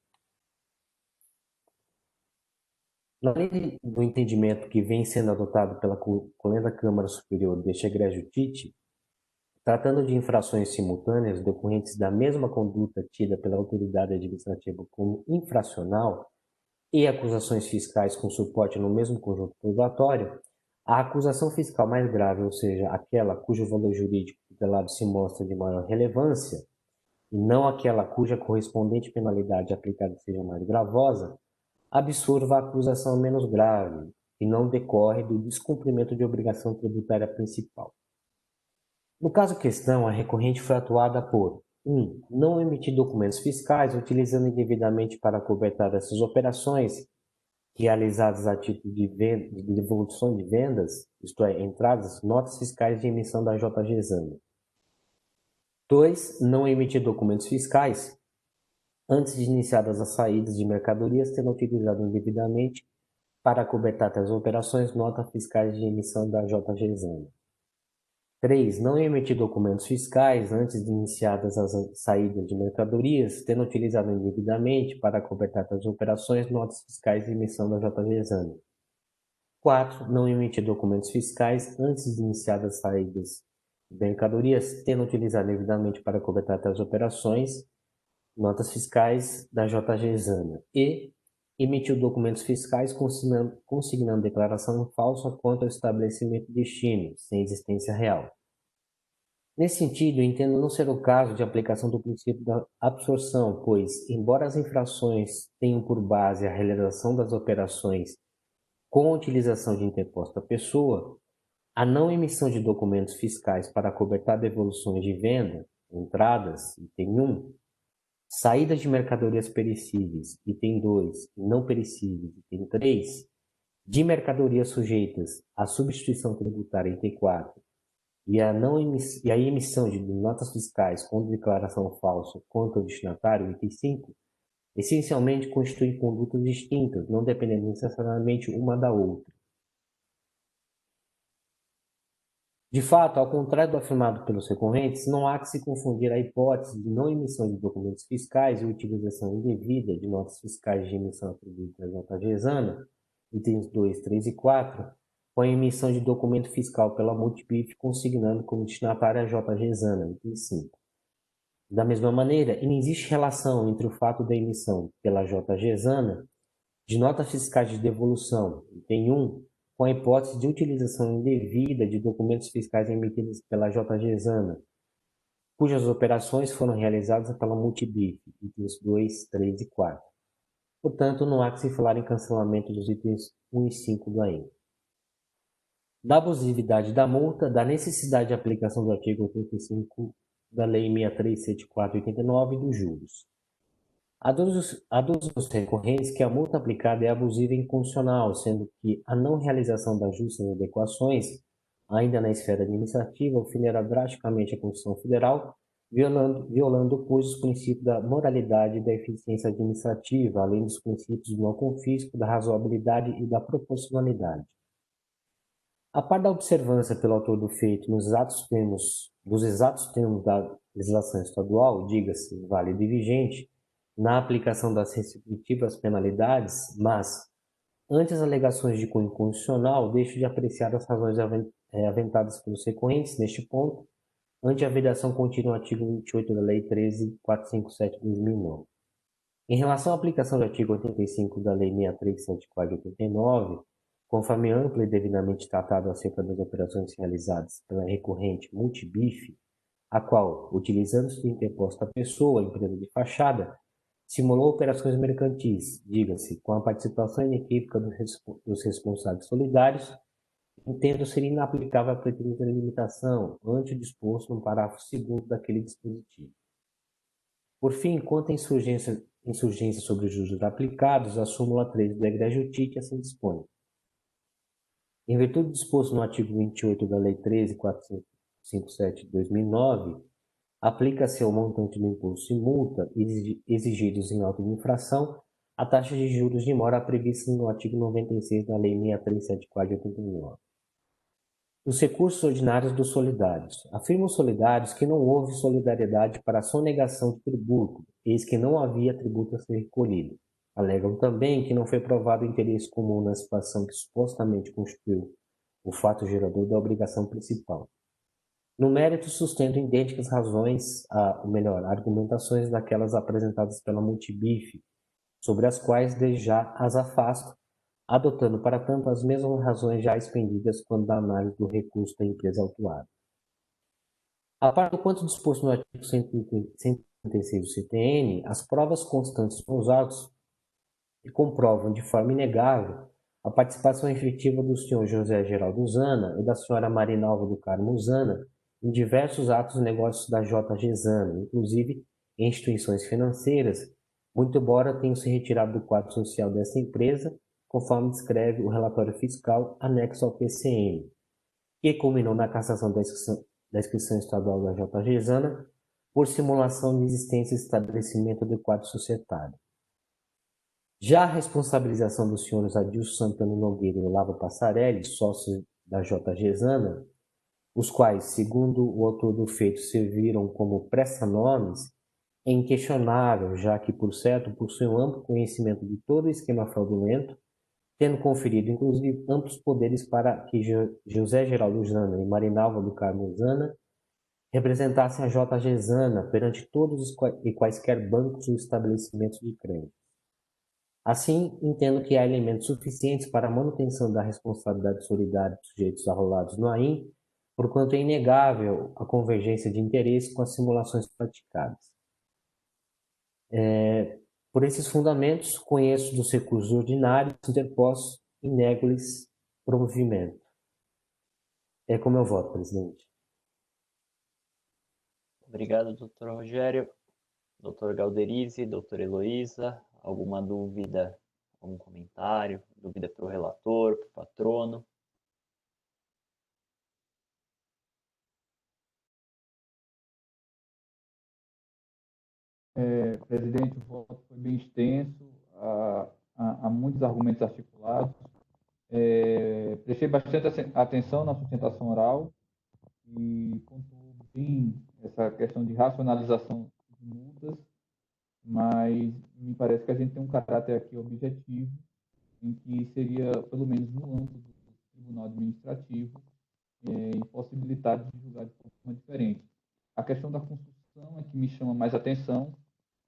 Speaker 2: Na lei do entendimento que vem sendo adotado pela Colenda Câmara Superior deste egrégio TIT, tratando de infrações simultâneas decorrentes da mesma conduta tida pela autoridade administrativa como infracional e acusações fiscais com suporte no mesmo conjunto probatório, a acusação fiscal mais grave, ou seja, aquela cujo valor jurídico tutelado se mostra de maior relevância, e não aquela cuja correspondente penalidade aplicada seja mais gravosa, absorva a acusação menos grave, que não decorre do descumprimento de obrigação tributária principal. No caso questão, a recorrente foi atuada por 1. Não emitir documentos fiscais utilizando indevidamente para cobertar essas operações realizadas a título de devolução de vendas, isto é, entradas, notas fiscais de emissão da JGESANA. 2. Não emitir documentos fiscais antes de iniciadas as saídas de mercadorias, tendo utilizado indevidamente para cobertar tais operações notas fiscais de emissão da JGESANA. 3. Não emitir documentos fiscais antes de iniciadas as saídas de mercadorias, tendo utilizado indevidamente para cobertar tais operações notas fiscais de emissão da JGESANA. 4. Não emitir documentos fiscais antes de iniciadas as saídas de mercadorias, tendo utilizado indevidamente para cobertar tais operações notas fiscais da JGESANA. E emitiu documentos fiscais consignando declaração falsa quanto ao estabelecimento de destino, sem existência real. Nesse sentido, entendo não ser o caso de aplicação do princípio da absorção, pois, embora as infrações tenham por base a realização das operações com a utilização de interposta pessoa, a não emissão de documentos fiscais para cobertar devoluções de venda, entradas, item 1, saídas de mercadorias perecíveis, item 2, e não perecíveis, item 3, de mercadorias sujeitas à substituição tributária, item 4, e a emissão de notas fiscais com declaração falsa contra o destinatário, item 5, essencialmente constituem condutas distintas, não dependendo necessariamente uma da outra. De fato, ao contrário do afirmado pelos recorrentes, não há que se confundir a hipótese de não emissão de documentos fiscais e utilização indevida de notas fiscais de emissão atribuída à JGESANA, itens 2, 3 e 4, com a emissão de documento fiscal pela Multipif consignando como destinatária a JGESANA, item 5. Da mesma maneira, não existe relação entre o fato da emissão pela JGESANA de notas fiscais de devolução, item 1, com a hipótese de utilização indevida de documentos fiscais emitidos pela JGESANA, cujas operações foram realizadas pela Multibif, itens 2, 3 e 4. Portanto, não há que se falar em cancelamento dos itens 1 e 5 do AIM. Da abusividade da multa, da necessidade de aplicação do artigo 85 da Lei 6374/89 e dos juros. Aduz os recorrentes que a multa aplicada é abusiva e inconstitucional, sendo que a não realização das justas adequações, ainda na esfera administrativa, ofenderá drasticamente a Constituição Federal, violando, pois, os princípios da moralidade e da eficiência administrativa, além dos princípios do não confisco, da razoabilidade e da proporcionalidade. A par da observância pelo autor do feito dos exatos termos da legislação estadual, diga-se válido e vigente, na aplicação das respectivas penalidades, mas, ante as alegações de cunho constitucional, deixo de apreciar as razões aventadas pelos recorrentes neste ponto, ante a vedação contida no artigo 28 da Lei 13.457/2009. Em relação à aplicação do artigo 85 da Lei 6374/89, conforme amplo e devidamente tratado acerca das operações realizadas pela recorrente Multibif, a qual, utilizando-se do interposto da pessoa, empresa de fachada, simulou operações mercantis, diga-se, com a participação inequívoca dos responsáveis solidários, entendo ser inaplicável a pretendida limitação ante o disposto no parágrafo 2º daquele dispositivo. Por fim, quanto à insurgência sobre os juros aplicados, a súmula 3 do Egrégio TIC assim dispõe. Em virtude do disposto no artigo 28 da Lei 13.457/2009, aplica-se ao montante do imposto e multa exigidos em auto de infração a taxa de juros de mora prevista no artigo 96 da Lei 6374/89. Os recursos ordinários dos solidários. Afirmam os solidários que não houve solidariedade para a sonegação de tributo, eis que não havia tributo a ser recolhido. Alegam também que não foi provado o interesse comum na situação que supostamente constituiu o fato gerador da obrigação principal. No mérito, sustento idênticas razões, argumentações daquelas apresentadas pela Multibif, sobre as quais desde já as afasto, adotando para tanto as mesmas razões já expendidas quando da análise do recurso da empresa autuada. A par do quanto disposto no artigo 136 do CTN, as provas constantes nos autos que comprovam de forma inegável a participação efetiva do senhor José Geraldo Zana e da senhora Marinalva do Carmo Zana em diversos atos e negócios da JGESANA, inclusive em instituições financeiras, muito embora tenham se retirado do quadro social dessa empresa, conforme descreve o relatório fiscal anexo ao PCN, que culminou na cassação da inscrição estadual da JGESANA por simulação de existência e estabelecimento do quadro societário. Já a responsabilização dos senhores Adilson Santana Nogueira e Olavo Passarelli, sócios da JGESANA, os quais, segundo o autor do feito, serviram como presta-nomes, é inquestionável, já que, por certo, possuem um amplo conhecimento de todo o esquema fraudulento, tendo conferido, inclusive, amplos poderes para que José Geraldo Zana e Marinalva do Carmo Zana representassem a JGESANA perante todos e quaisquer bancos ou estabelecimentos de crédito. Assim, entendo que há elementos suficientes para a manutenção da responsabilidade solidária dos sujeitos arrolados no AIM, porquanto é inegável a convergência de interesse com as simulações praticadas. Por esses fundamentos, conheço dos recursos ordinários interpostos e nego-lhes provimento. É como eu voto, presidente.
Speaker 1: Obrigado, doutor Rogério. Doutor Galderize, doutora Heloísa, alguma dúvida algum comentário, dúvida para o relator, para o patrono?
Speaker 4: Presidente, o voto foi bem extenso, há muitos argumentos articulados. Prestei bastante atenção na sustentação oral e pontuou bem essa questão de racionalização de multas, mas me parece que a gente tem um caráter aqui objetivo, em que seria, pelo menos no âmbito do Tribunal Administrativo, impossibilitado de julgar de forma diferente. A questão da construção é que me chama mais atenção,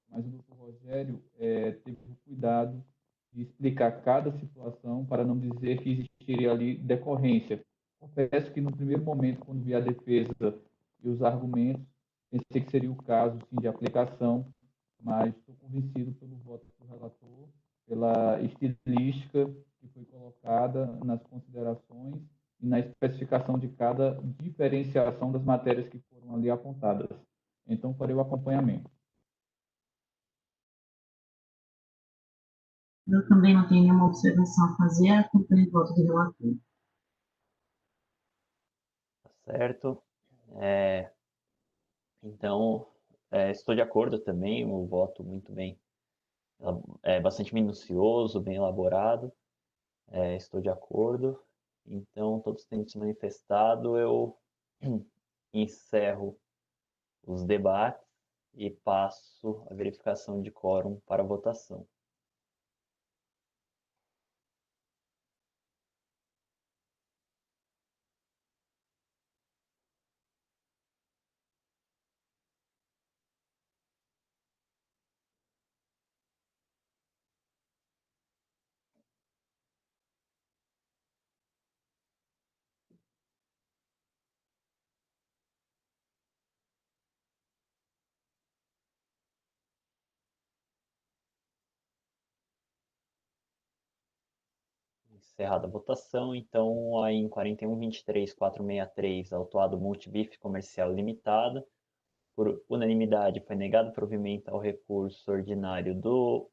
Speaker 4: mas o doutor Rogério teve o cuidado de explicar cada situação para não dizer que existiria ali decorrência. Confesso que no primeiro momento, quando vi a defesa e os argumentos, pensei que seria o caso, sim, de aplicação, mas estou convencido pelo voto do relator, pela estilística que foi colocada nas considerações e na especificação de cada diferenciação das matérias que foram ali apontadas. Então, farei o acompanhamento.
Speaker 5: Eu também não tenho nenhuma observação a fazer, acompanho o voto do relator.
Speaker 1: Tá certo. Então, estou de acordo também, o voto muito bem, bastante minucioso, bem elaborado. Estou de acordo. Então, todos tendo se manifestado, eu encerro os debates e passo a verificação de quórum para a votação. Encerrada a votação, então, aí em 41.23.463, autuado Multibif Comercial Limitada, por unanimidade foi negado provimento ao recurso ordinário do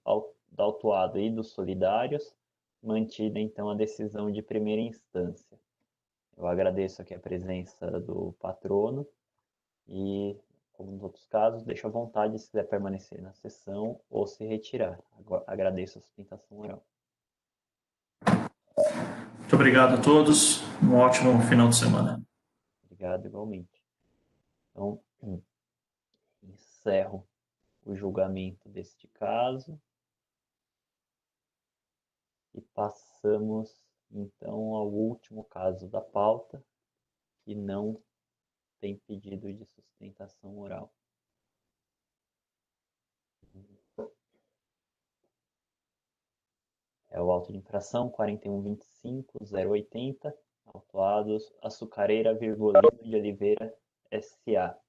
Speaker 1: autuado e dos solidários, mantida então a decisão de primeira instância. Eu agradeço aqui a presença do patrono e, como nos outros casos, deixo à vontade se quiser permanecer na sessão ou se retirar. Agradeço a sustentação oral.
Speaker 7: Muito obrigado a todos. Um ótimo final de semana.
Speaker 1: Obrigado, igualmente. Então, encerro o julgamento deste caso e passamos, então, ao último caso da pauta, que não tem pedido de sustentação oral. É o auto de infração 41.25.080, autuados Açucareira Virgulino de Oliveira S.A.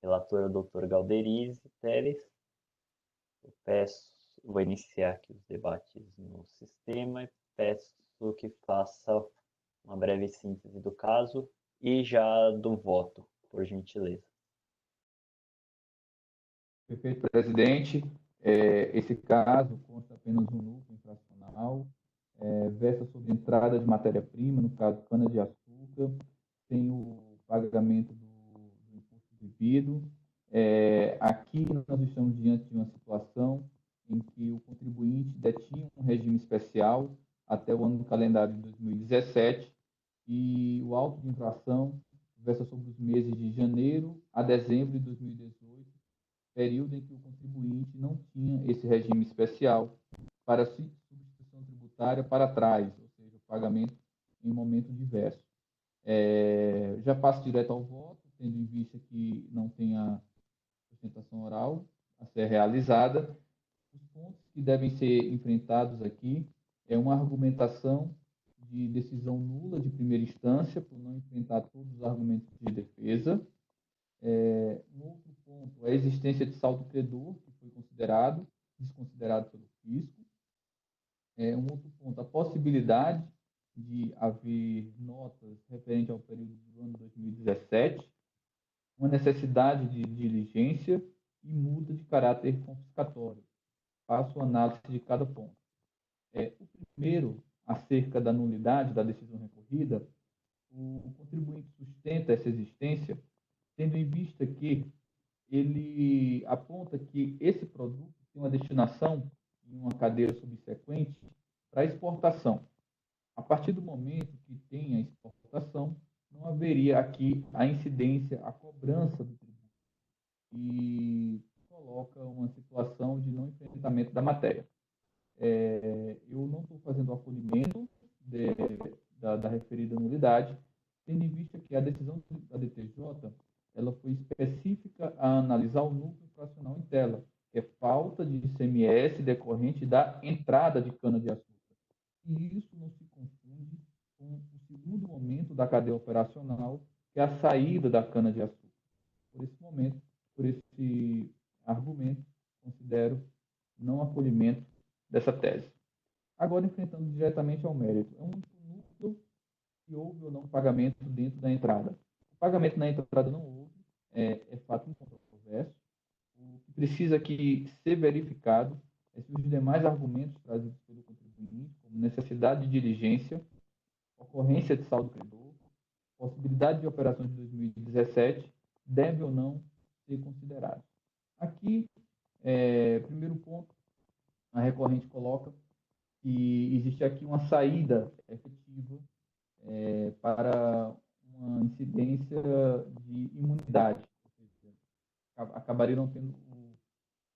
Speaker 1: Relator o Dr. Galderize Teles. Vou iniciar aqui os debates no sistema e peço que faça uma breve síntese do caso e já do voto, por gentileza.
Speaker 4: Perfeito, presidente. Esse caso consta apenas um núcleo infracional, versa sobre entrada de matéria-prima, no caso cana-de-açúcar, tem o pagamento do imposto devido. Aqui nós estamos diante de uma situação em que o contribuinte detinha um regime especial até o ano do calendário de 2017 e o auto de infração versa sobre os meses de janeiro a dezembro de 2018, período em que o contribuinte não tinha esse regime especial para substituição tributária para trás, ou seja, o pagamento em momento diverso. Já passo direto ao voto, tendo em vista que não tem a sustentação oral a ser realizada. Os pontos que devem ser enfrentados aqui é uma argumentação de decisão nula de primeira instância, por não enfrentar todos os argumentos de defesa. Um outro ponto é a existência de saldo credor, que foi desconsiderado pelo fisco. Um outro ponto, a possibilidade de haver notas referente ao período do ano 2017, uma necessidade de diligência e multa de caráter confiscatório. Faço análise de cada ponto. O primeiro, acerca da nulidade da decisão recorrida, o contribuinte sustenta essa existência, tendo em vista que ele aponta que esse produto tem uma destinação em uma cadeia subsequente para exportação. A partir do momento que tem a exportação, não haveria aqui a incidência, a cobrança do tributo, e coloca uma situação de não enfrentamento da matéria. Eu não estou fazendo o acolhimento da referida nulidade, tendo em vista que a decisão da DTJ ela foi específica a analisar o núcleo fracional em tela, que é falta de ICMS decorrente da entrada de cana-de-açúcar. E isso não se confunde com o segundo momento da cadeia operacional, que é a saída da cana-de-açúcar. Por esse argumento, considero não acolhimento dessa tese. Agora, enfrentando diretamente ao mérito, é um único núcleo que houve ou não pagamento dentro da entrada. O pagamento na entrada não houve, é fato incontroverso. O que precisa aqui ser verificado é se os demais argumentos trazidos pelo contribuinte, como necessidade de diligência, ocorrência de saldo credor, possibilidade de operações de 2017, devem ou não ser considerados. Aqui, primeiro ponto, a recorrente coloca que existe aqui uma saída efetiva para uma incidência de imunidade, ou seja, acabaria não tendo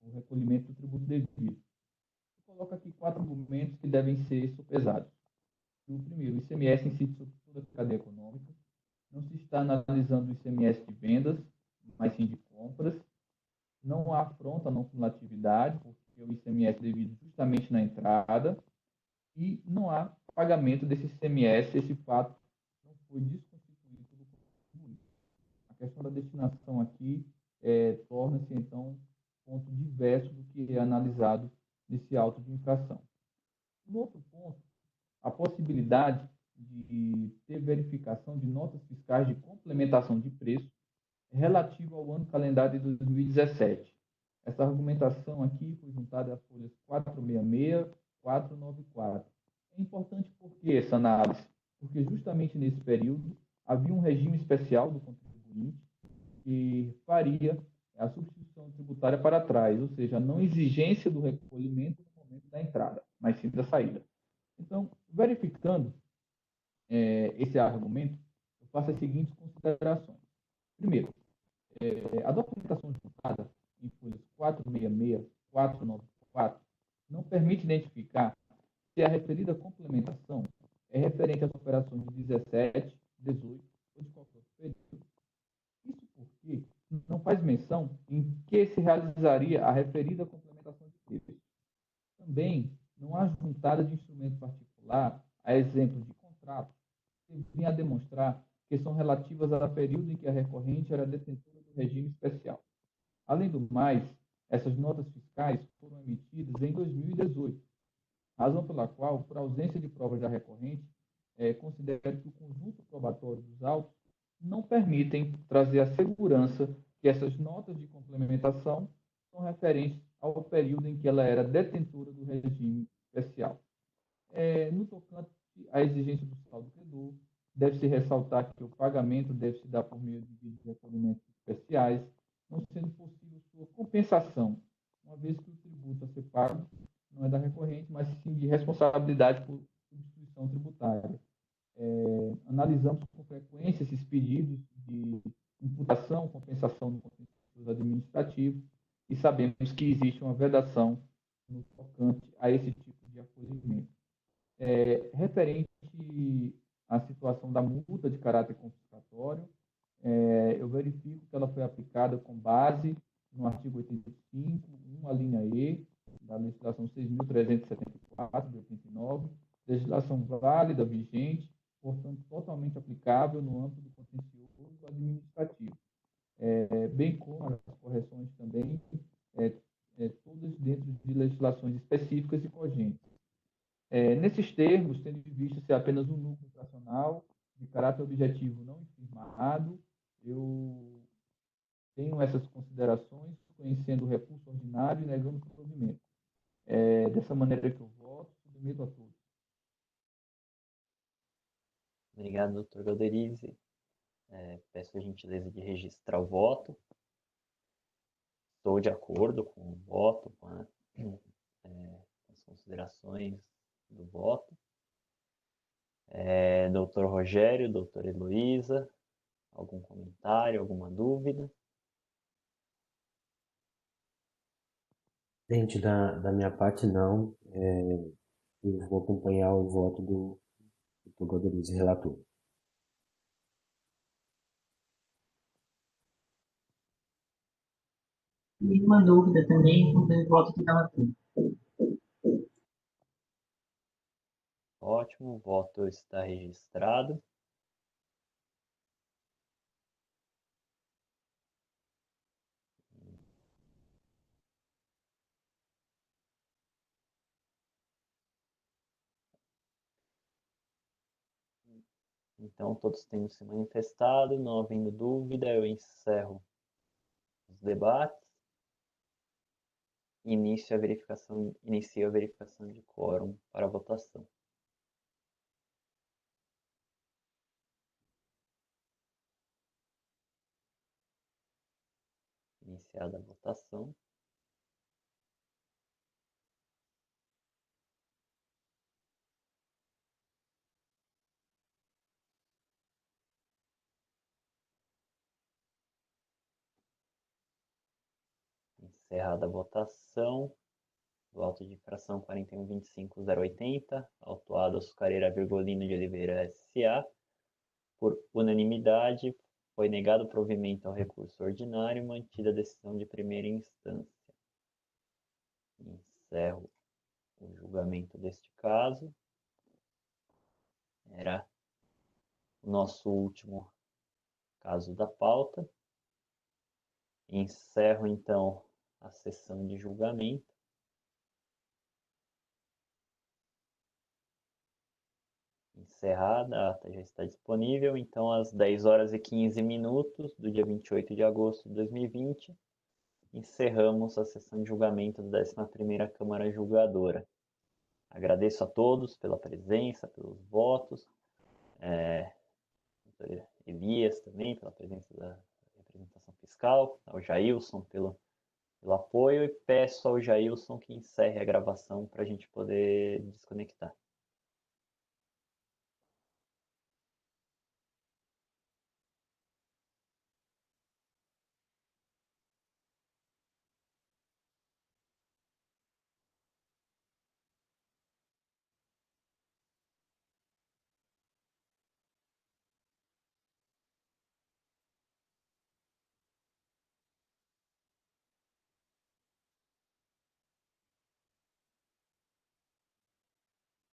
Speaker 4: o recolhimento do tributo devido. Coloca aqui 4 argumentos que devem ser sopesados. O primeiro, o ICMS incide sobre toda a cadeia econômica. Não se está analisando o ICMS de vendas, mas sim de compras. Não há afronta à não cumulatividade, porque o ICMS é devido justamente na entrada. E não há pagamento desse ICMS, esse fato não foi desconstituído pelo contribuinte. A questão da destinação aqui torna-se, então, ponto diverso do que é analisado nesse auto de infração. No outro ponto, a possibilidade de ter verificação de notas fiscais de complementação de preço relativo ao ano calendário de 2017. Essa argumentação aqui foi juntada às folhas 466, 494. É importante por que essa análise? Porque justamente nesse período havia um regime especial do contribuinte que faria a substituição tributária para trás, ou seja, a não exigência do recolhimento no momento da entrada, mas sim da saída. Então, verificando esse argumento, eu faço as seguintes considerações. Primeiro, a documentação juntada em folhas 466, 494, não permite identificar se a referida complementação é referente às operações de 17, 18 ou de qualquer outro período. Isso porque não faz menção em que se realizaria a referida complementação de preços. Também não há juntada de instrumento particular, a exemplo de contratos, que vinha a demonstrar que são relativas ao período em que a recorrente era detentora do regime especial. Além do mais, essas notas fiscais foram emitidas em 2018, razão pela qual, por ausência de provas da recorrente, considero que o conjunto probatório dos autos não permitem trazer a segurança que essas notas de complementação são referentes ao período em que ela era detentora do regime especial. No tocante à exigência do saldo credor, deve-se ressaltar que o pagamento deve se dar por meio de recolhimentos especiais, não sendo possível sua compensação, uma vez que o tributo a ser pago não é da recorrente, mas sim de responsabilidade por substituição tributária. Analisamos com frequência esses pedidos de imputação, compensação no contencioso administrativo e sabemos que existe uma vedação no tocante a esse tipo de acolhimento. Referente à situação da multa de caráter confiscatório, eu verifico que ela foi aplicada com base no artigo 85, 1, a linha E, da legislação 6.374, de 89, legislação válida, vigente, portanto, totalmente aplicável no âmbito do contencioso administrativo, bem como as correções também, todas dentro de legislações específicas e cogentes. Nesses termos, tendo em vista ser apenas um núcleo infracional de caráter objetivo não infirmado, eu tenho essas considerações, conhecendo o recurso ordinário e negando o provimento. Dessa maneira que eu voto, Permito a todos.
Speaker 1: Obrigado, doutor Galderize. Peço a gentileza de registrar o voto. Estou de acordo com o voto, com as considerações do voto. Doutor Rogério, doutora Heloísa, algum comentário, alguma dúvida?
Speaker 2: Presidente, da minha parte, não. Eu vou acompanhar o voto do Godelize, relator.
Speaker 5: Nenhuma dúvida também, acompanho o voto do relator.
Speaker 1: Ótimo, o voto está registrado. Então, todos tendo se manifestado, não havendo dúvida, eu encerro os debates. Inicio a verificação de quórum para a votação. Iniciada a votação. Encerrada a votação. Do auto de infração 41.25.080, autuado Açucareira Virgolino de Oliveira S.A., por unanimidade, foi negado provimento ao recurso ordinário e mantida a decisão de primeira instância. Encerro o julgamento deste caso. Era o nosso último caso da pauta. Encerro, então, a sessão de julgamento. Encerrada, a ata já está disponível. Então, às 10 horas e 15 minutos do dia 28 de agosto de 2020, encerramos a sessão de julgamento da 11ª Câmara Julgadora. Agradeço a todos pela presença, pelos votos. Doutor Elias também, pela presença da representação fiscal, ao Jailson pelo apoio, e peço ao Jailson que encerre a gravação para a gente poder desconectar.